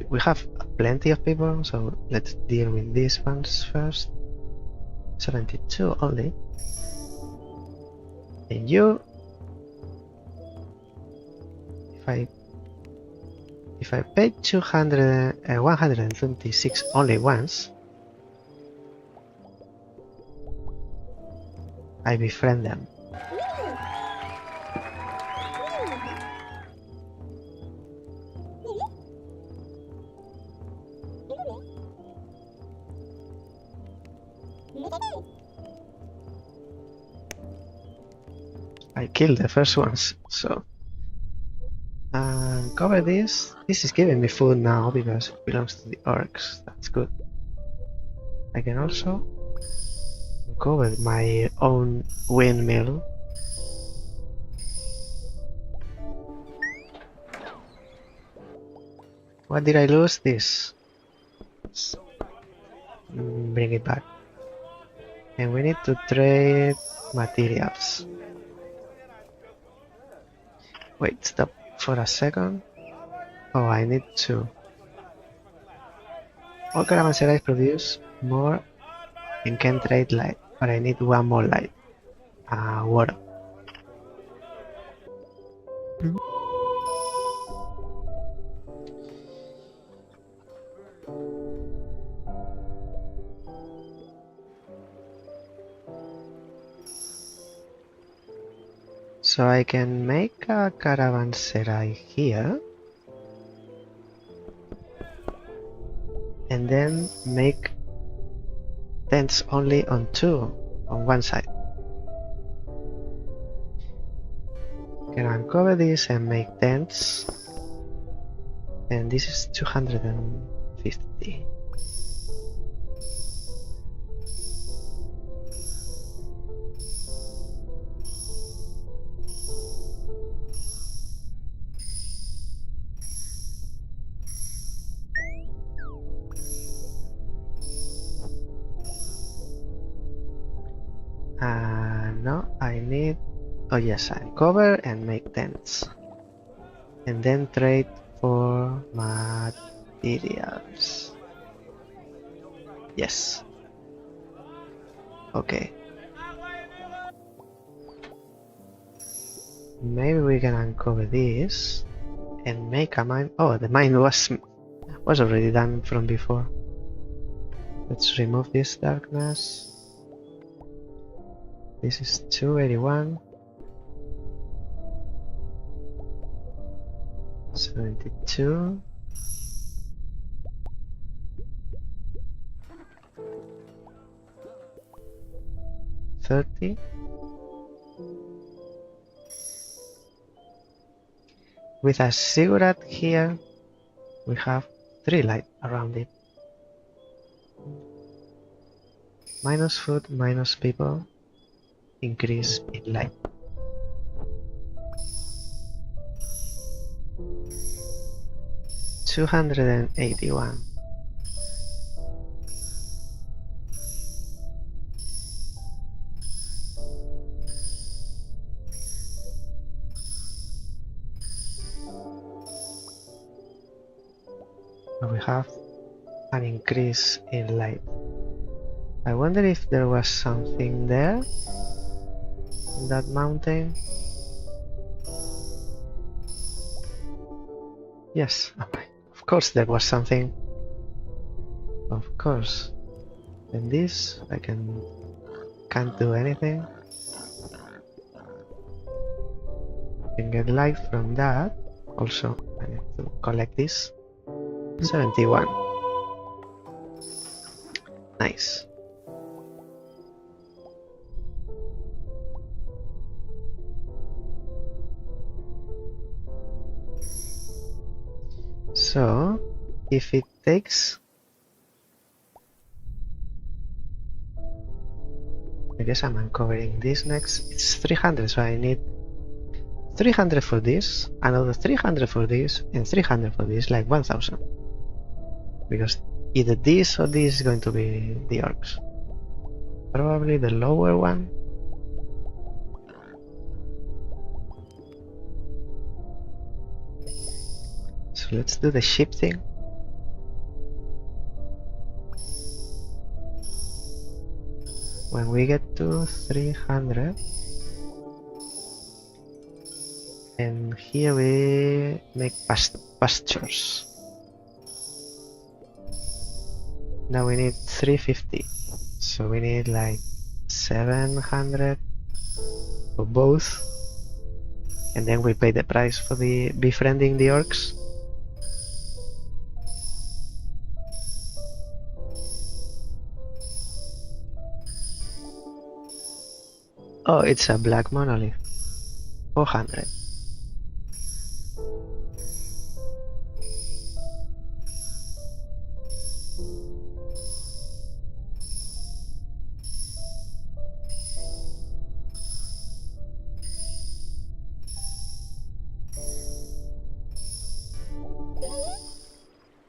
We have plenty of people, so let's deal with these ones first. 72 only. And you... If I paid 126 only once, I befriend them. I killed the first ones, so cover this. This is giving me food now because it belongs to the orcs. That's good. I can also cover my own windmill. What did I lose? This. Bring it back. And we need to trade materials. Wait, stop for a second. Oh, I need to. All caravanserais produce more and can trade light, but I need one more light. Water. So I can make a caravanserai here. And then make tents only on one side. Can uncover this and make tents. And this is 250. No, I need... Oh yes, uncover and make tents. And then trade for materials. Yes. Okay. Maybe we can uncover this and make a mine. Oh, the mine was already done from before. Let's remove this darkness. This is 281. 72. 30. With a ziggurat here, we have 3 light around it. Minus food, minus people, increase in light. $281. We have an increase in light. I wonder if there was something there in that mountain. Yes, of course there was something. Of course. And this, I can't do anything. Can get light from that. Also, I need to collect this. 71. Nice. So, if it takes... I guess I'm uncovering this next. It's 300, so I need 300 for this, another 300 for this, and 300 for this, like 1000. Because either this or this is going to be the orcs. Probably the lower one. So let's do the ship thing. When we get to 300, and here we make pastures. Now we need 350, so we need like 700 for both, and then we pay the price for the befriending the orcs. Oh, it's a black monolith. 400.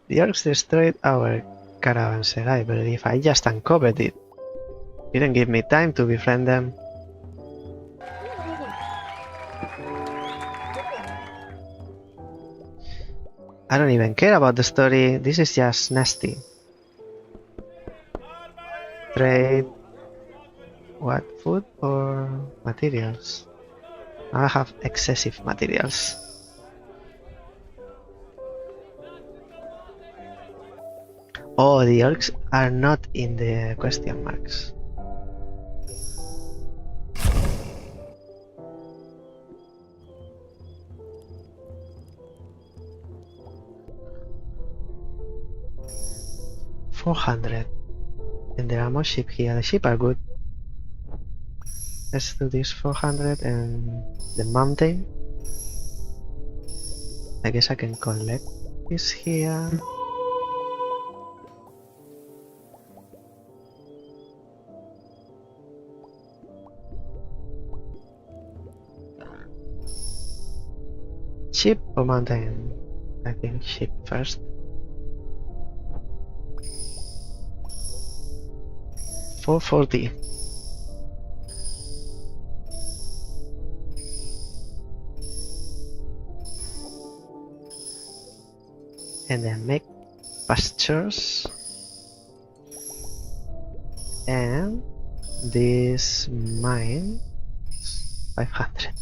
The orcs destroyed our caravanserai, but if I just uncovered it, didn't give me time to befriend them. I don't even care about the story, this is just nasty. Trade... what? Food or materials? I have excessive materials. Oh, the orcs are not in the question marks. $400. And there are more sheep here. The sheep are good. Let's do this 400 and the mountain. I guess I can collect this here. Sheep or mountain? I think sheep first. 440. And then make pastures. And this mine 500.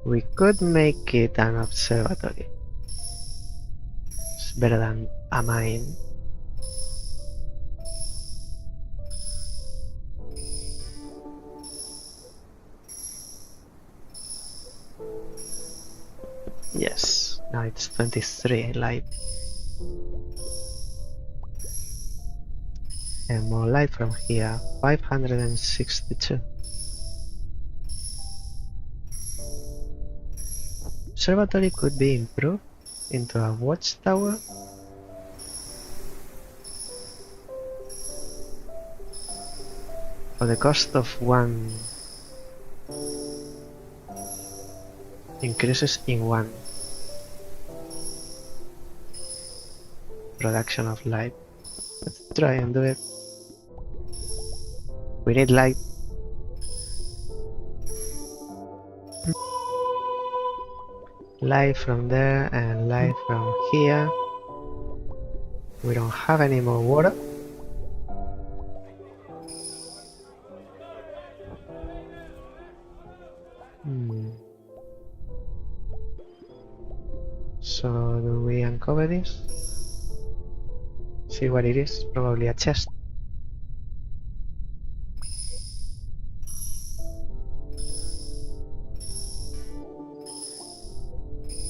We could make it an observatory. It's better than a mine. Yes, now it's 23 light. And more light from here, 562. Observatory could be improved into a watchtower. For the cost of one increases in one production of light. Let's try and do it. We need light. Light from there and light from here. We don't have any more water. So do we uncover this? See what it is? Probably a chest.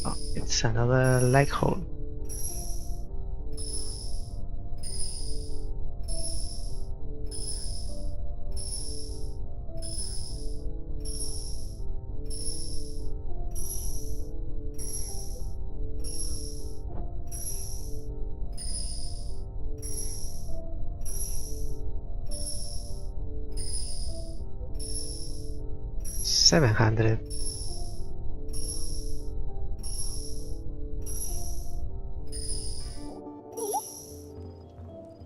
Oh, it's another light hole. $700.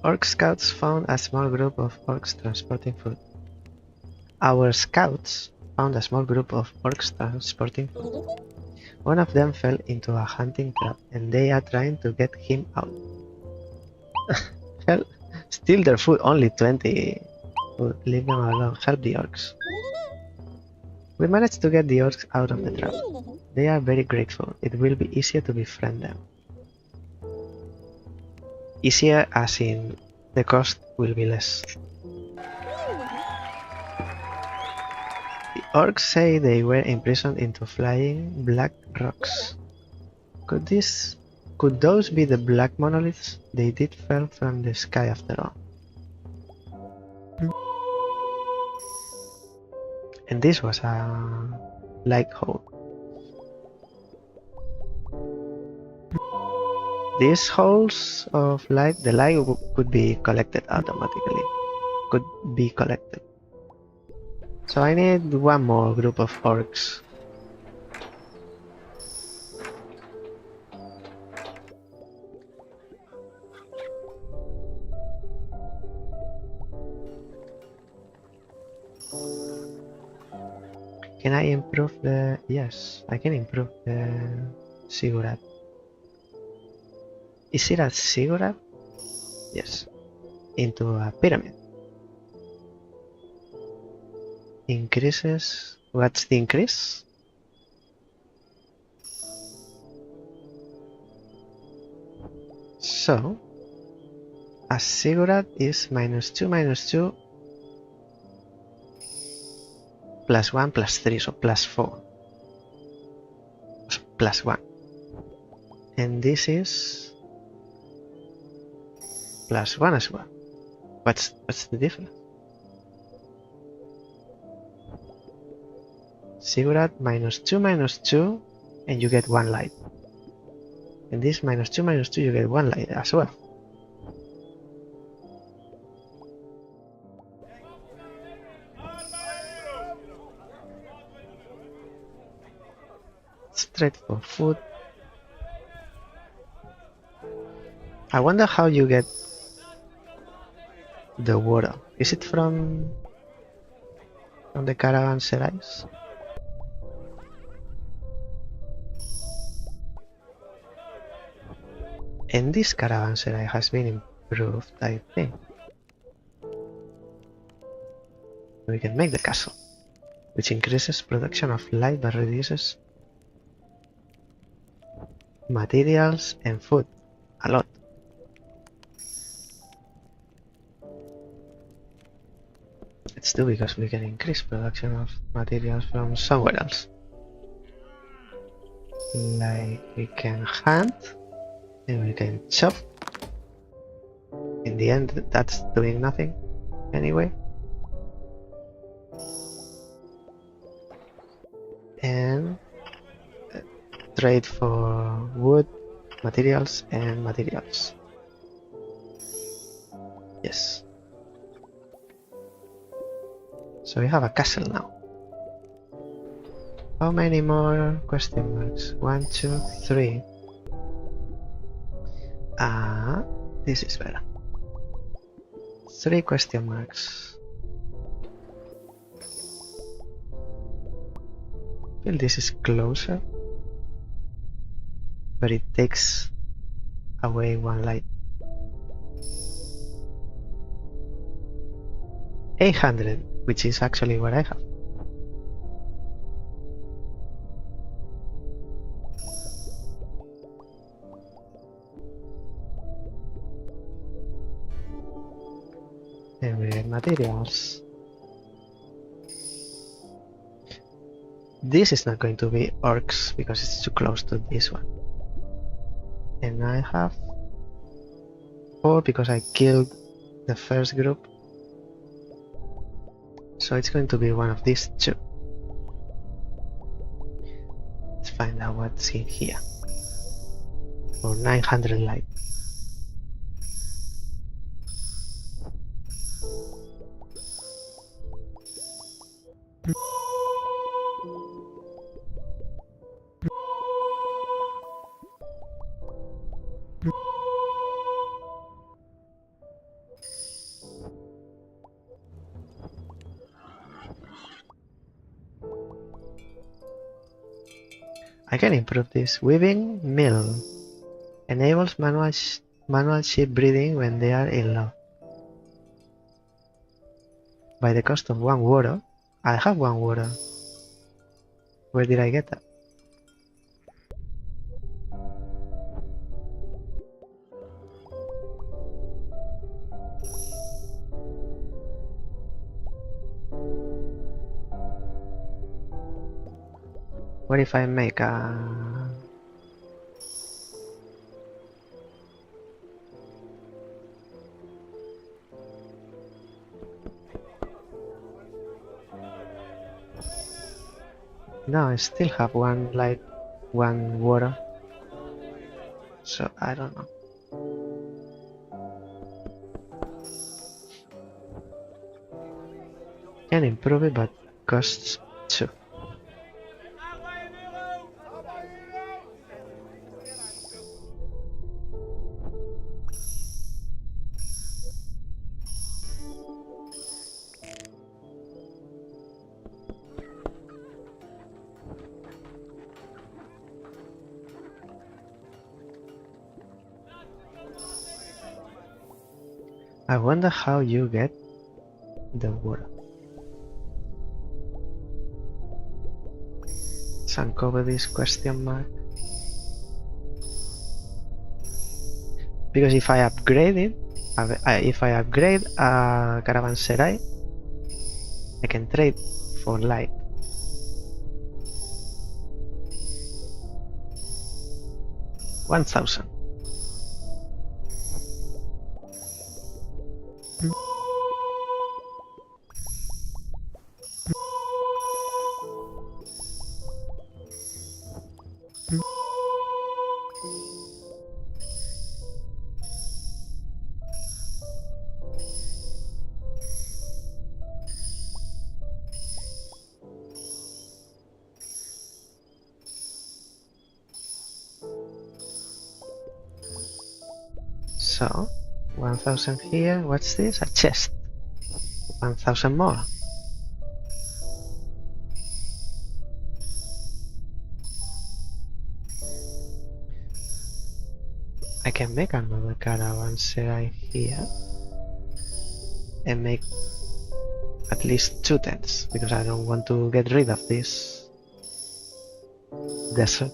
Orc scouts found a small group of orcs transporting food. Our scouts found a small group of orcs transporting food. One of them fell into a hunting trap and they are trying to get him out. Hell, steal their food, only 20 food. Leave them alone, help the orcs. We managed to get the orcs out of the trap. They are very grateful. It will be easier to befriend them. Easier as in the cost will be less. The orcs say they were imprisoned into flying black rocks. Could those be the black monoliths? They did fall from the sky after all. And this was a light hole. These holes of light, the light could be collected automatically. Could be collected. So I need one more group of orcs. Can I improve the... Yes, I can improve the ziggurat. Is it a ziggurat? Yes. Into a pyramid. Increases... What's the increase? So, a ziggurat is -2, +1, +3, so +4. So +1. And this is +1 as well. What's the difference? Ziggurat -2, and you get 1 light. And this -2, you get 1 light as well. Straight for food. I wonder how you get the water. Is it from the caravanserais? And this caravanserai has been improved, I think. We can make the castle, which increases production of light but reduces materials and food a lot. Let's do, because we can increase production of materials from somewhere else. Like we can hunt and we can chop. In the end, that's doing nothing anyway. And trade for wood, materials, and materials. Yes. So we have a castle now. How many more question marks? 1, 2, 3. This is better. 3 question marks. I feel this is closer, but it takes away 1 light. 800, which is actually what I have. And we get materials. This is not going to be orcs because it's too close to this one. And I have 4 because I killed the first group. So it's going to be one of these 2. Let's find out what's in here. For 900 light. I can improve this. Weaving mill enables manual sheep breeding when they are in love. By the cost of 1 water. I have 1 water. Where did I get that? What if I make a... No, I still have 1 light, 1 water. So I don't know. Can improve it, but costs 2. I wonder how you get the water. Let's uncover this question mark. Because if I upgrade it, if I upgrade a caravanserai, I can trade for light. $1,000. So, 1,000 here. What's this? A chest. 1,000 more. I can make another caravanserai here and make at least 2 tents because I don't want to get rid of this desert.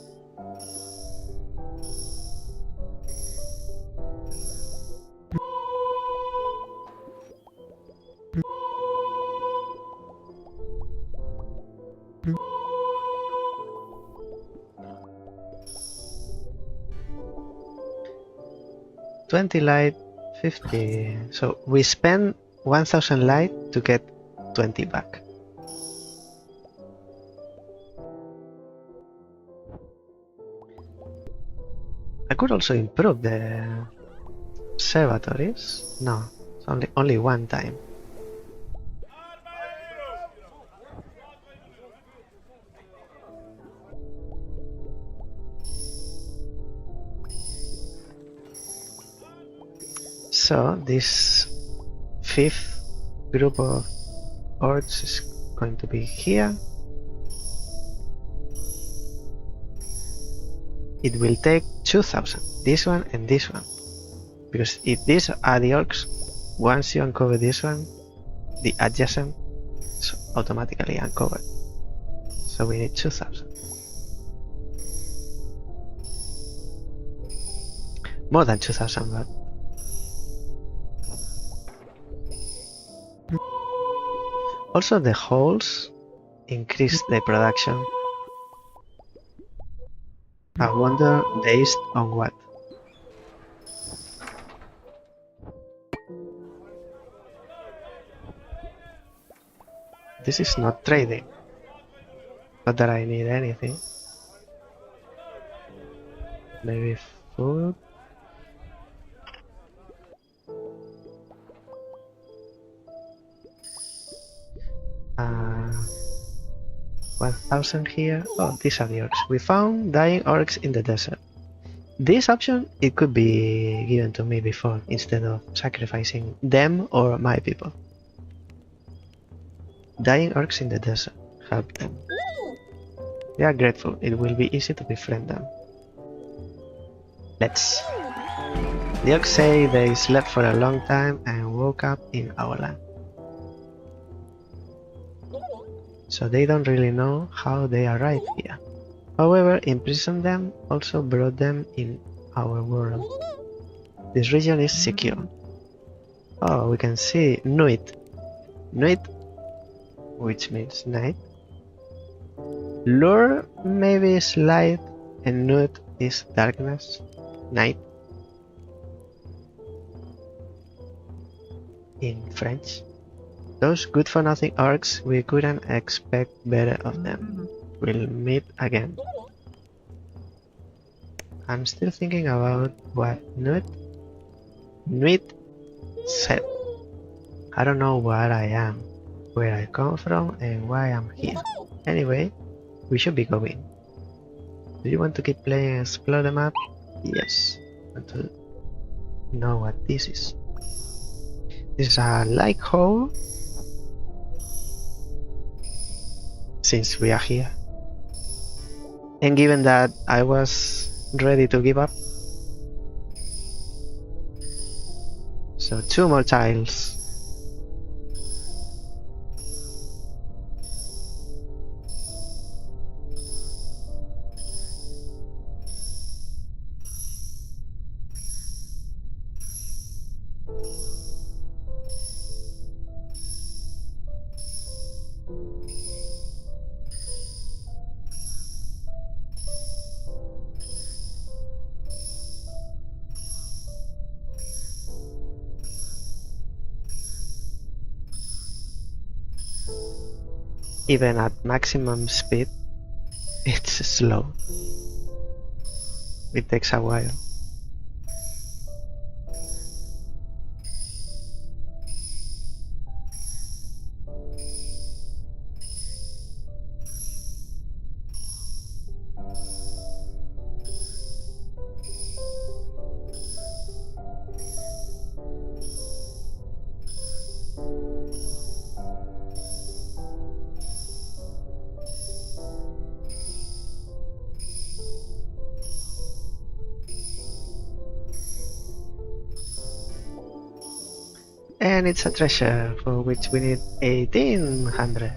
$20 light, 50. So we spend 1,000 light to get 20 back. I could also improve the observatories. No, it's only 1 time. So this 5th group of orcs is going to be here. It will take 2,000, this one and this one. Because if these are the orcs, once you uncover this one, the adjacent is automatically uncovered. So we need 2,000. More than 2,000, but Also, the holes increase the production. I wonder based on what? This is not trading. Not that I need anything. Maybe food. 1,000 here. Oh, these are the orcs. We found dying orcs in the desert. This option, it could be given to me before instead of sacrificing them or my people. Dying orcs in the desert. Help them. They are grateful. It will be easy to befriend them. Let's. The orcs say they slept for a long time and woke up in our land. So they don't really know how they arrived here. However, imprison them also brought them in our world. This region is secure. Oh, we can see Nuit. Nuit, which means night. Lure maybe is light and Nuit is darkness, night. In French. Those good-for-nothing orcs, we couldn't expect better of them. We'll meet again. I'm still thinking about what Nuit said. I don't know what I am, where I come from, and why I'm here. Anyway, we should be going. Do you want to keep playing and explore the map? Yes. I want to know what this is. This is a like hole. Since we are here. And given that I was ready to give up. So 2 more tiles. Even at maximum speed, it's slow. It takes a while. And it's a treasure for which we need 1800.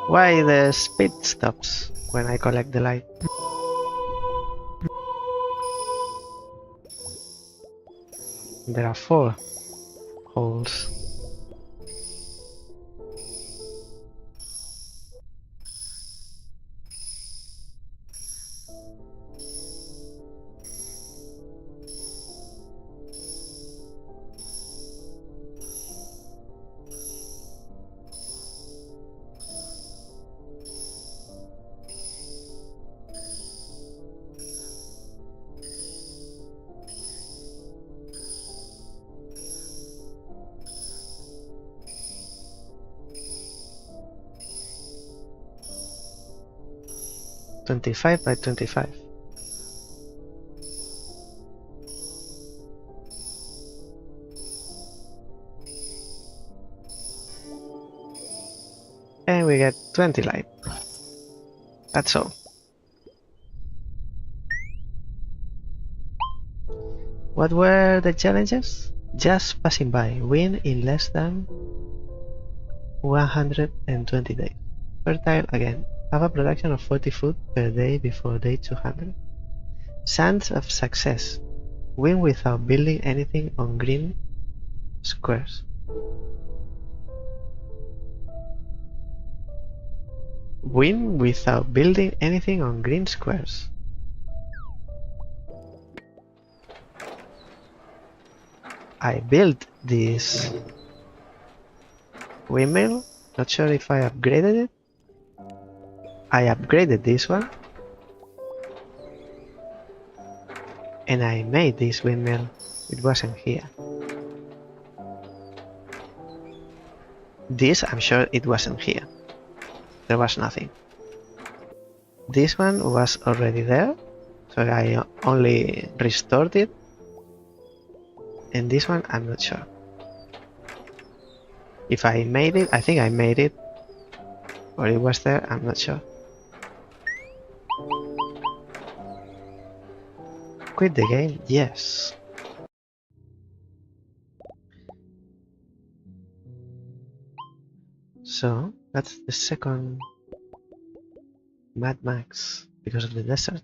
Why the speed stops when I collect the light? There are 4 holes. $25 by $25. And we get 20 light. That's all. What were the challenges? Just passing by. Win in less than 120 days. Fertile again. Have a production of 40 food per day before day 200. Sands of success. Win without building anything on green squares. Win without building anything on green squares. I built this windmill. Not sure if I upgraded it. I upgraded this one. And I made this windmill. It wasn't here. This, I'm sure it wasn't here. There was nothing. This one was already there, so I only restored it. And this one, I'm not sure. If I made it, I think I made it. Or it was there, I'm not sure. Quit the game? Yes. So, that's the second Mad Max because of the desert.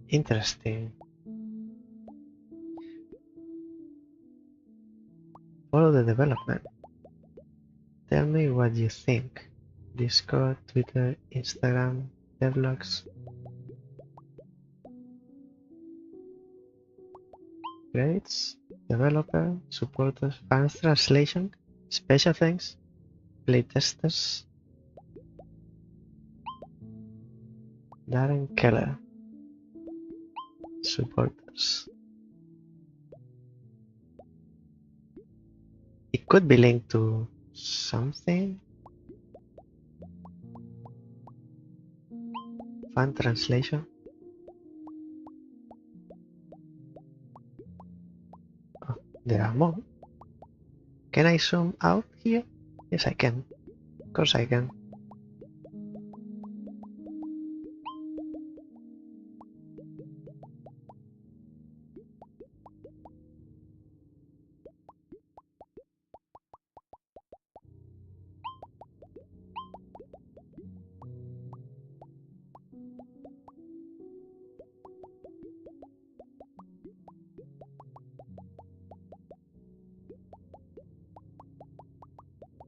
Interesting. Follow the development. Tell me what you think. Discord, Twitter, Instagram, devlogs. Grades, developer, supporters, fans translation, special thanks, playtesters, Darren Keller, supporters. It could be linked to something. Fan translation. Oh, there are more. Can I zoom out here? Yes, I can. Of course I can.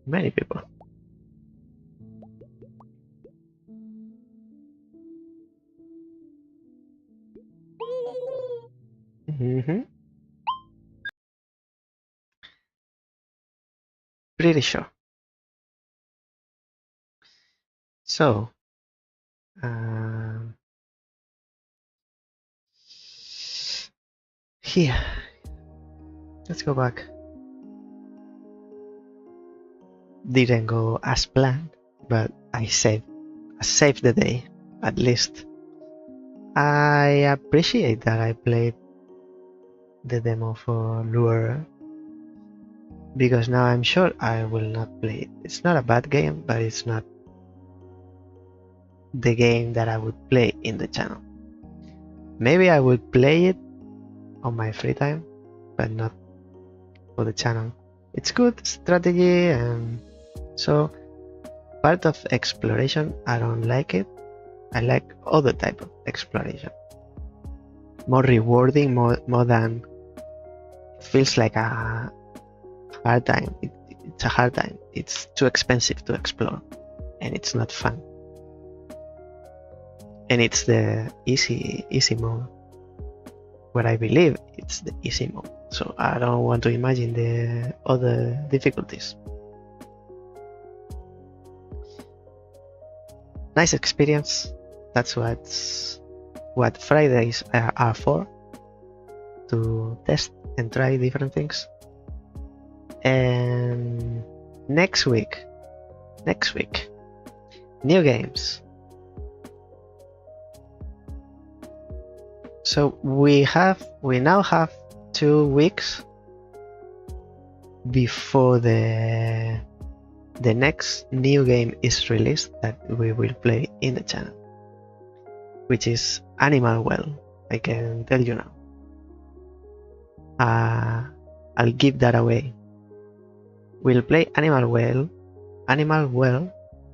Many people. Pretty sure. So, here, let's go back. Didn't go as planned, but I saved the day, at least. I appreciate that I played the demo for Lure, because now I'm sure I will not play it. It's not a bad game, but it's not the game that I would play in the channel. Maybe I would play it on my free time, but not for the channel. It's good strategy, and so part of exploration, I don't like it. I like other type of exploration. More rewarding, more than it feels like a hard time. It's a hard time. It's too expensive to explore, and it's not fun. And it's the easy mode, where I believe it's the easy mode. So I don't want to imagine the other difficulties. Nice experience. That's what Fridays are for, to test and try different things. And next week, new games. So we now have 2 weeks before the next new game is released that we will play in the channel, which is Animal Well. I can tell you now. I'll give that away. We'll play Animal Well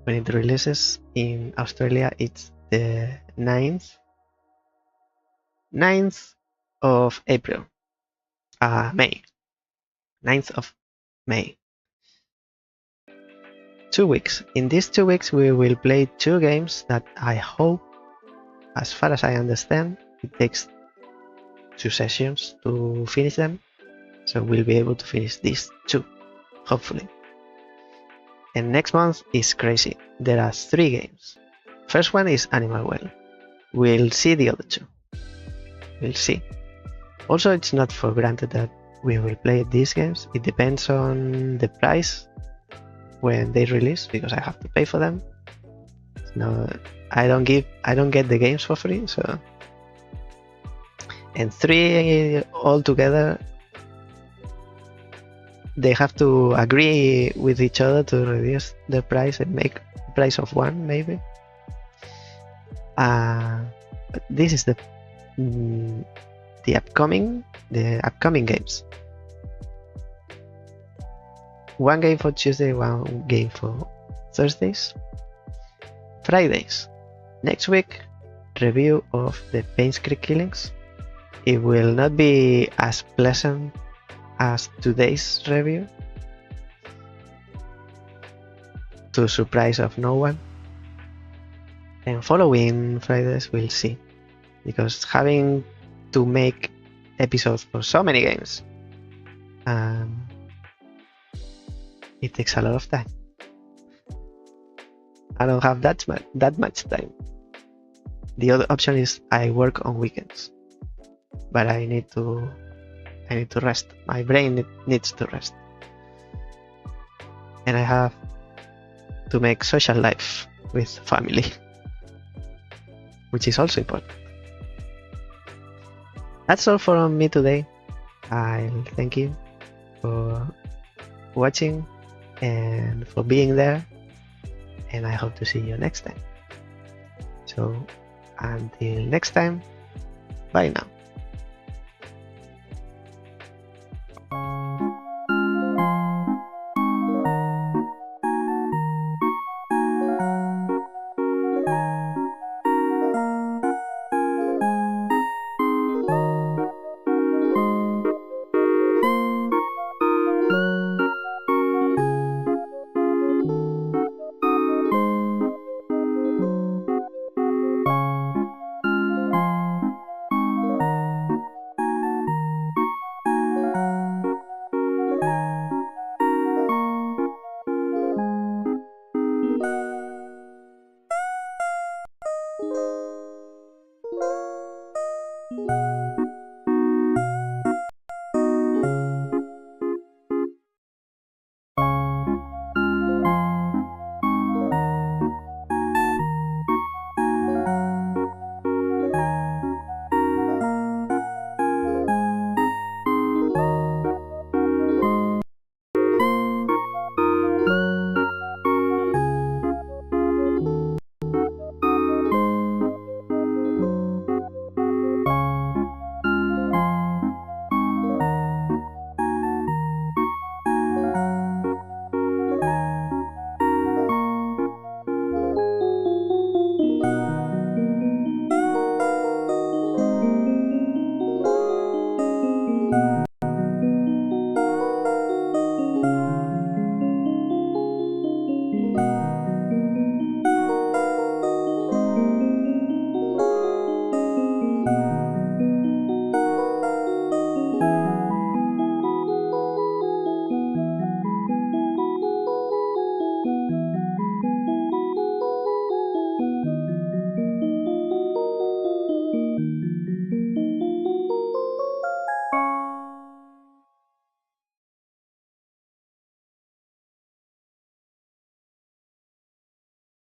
when it releases in Australia, it's the 9th of April. May. 9th of May. 2 weeks. In these 2 weeks, we will play 2 games that I hope, as far as I understand, it takes 2 sessions to finish them. So we'll be able to finish these 2, hopefully. And next month is crazy. There are 3 games. First one is Animal Well. We'll see the other 2. We'll see. Also, it's not for granted that we will play these games. It depends on the price when they release, because I have to pay for them. No, I don't get the games for free. So, and 3 all together, they have to agree with each other to reduce the price and make the price of 1 maybe. But this is the upcoming games. 1 game for Tuesday, 1 game for Thursdays. Fridays. Next week, review of the Payne's Creek Killings. It will not be as pleasant as today's review, to surprise of no one. And following Fridays we'll see, because having to make episodes for so many games, it takes a lot of time. I don't have that much time. The other option is I work on weekends, but I need to rest. My brain needs to rest, and I have to make social life with family, which is also important. That's all from me today. I'll thank you for watching and for being there, and I hope to see you next time. So until next time, bye now.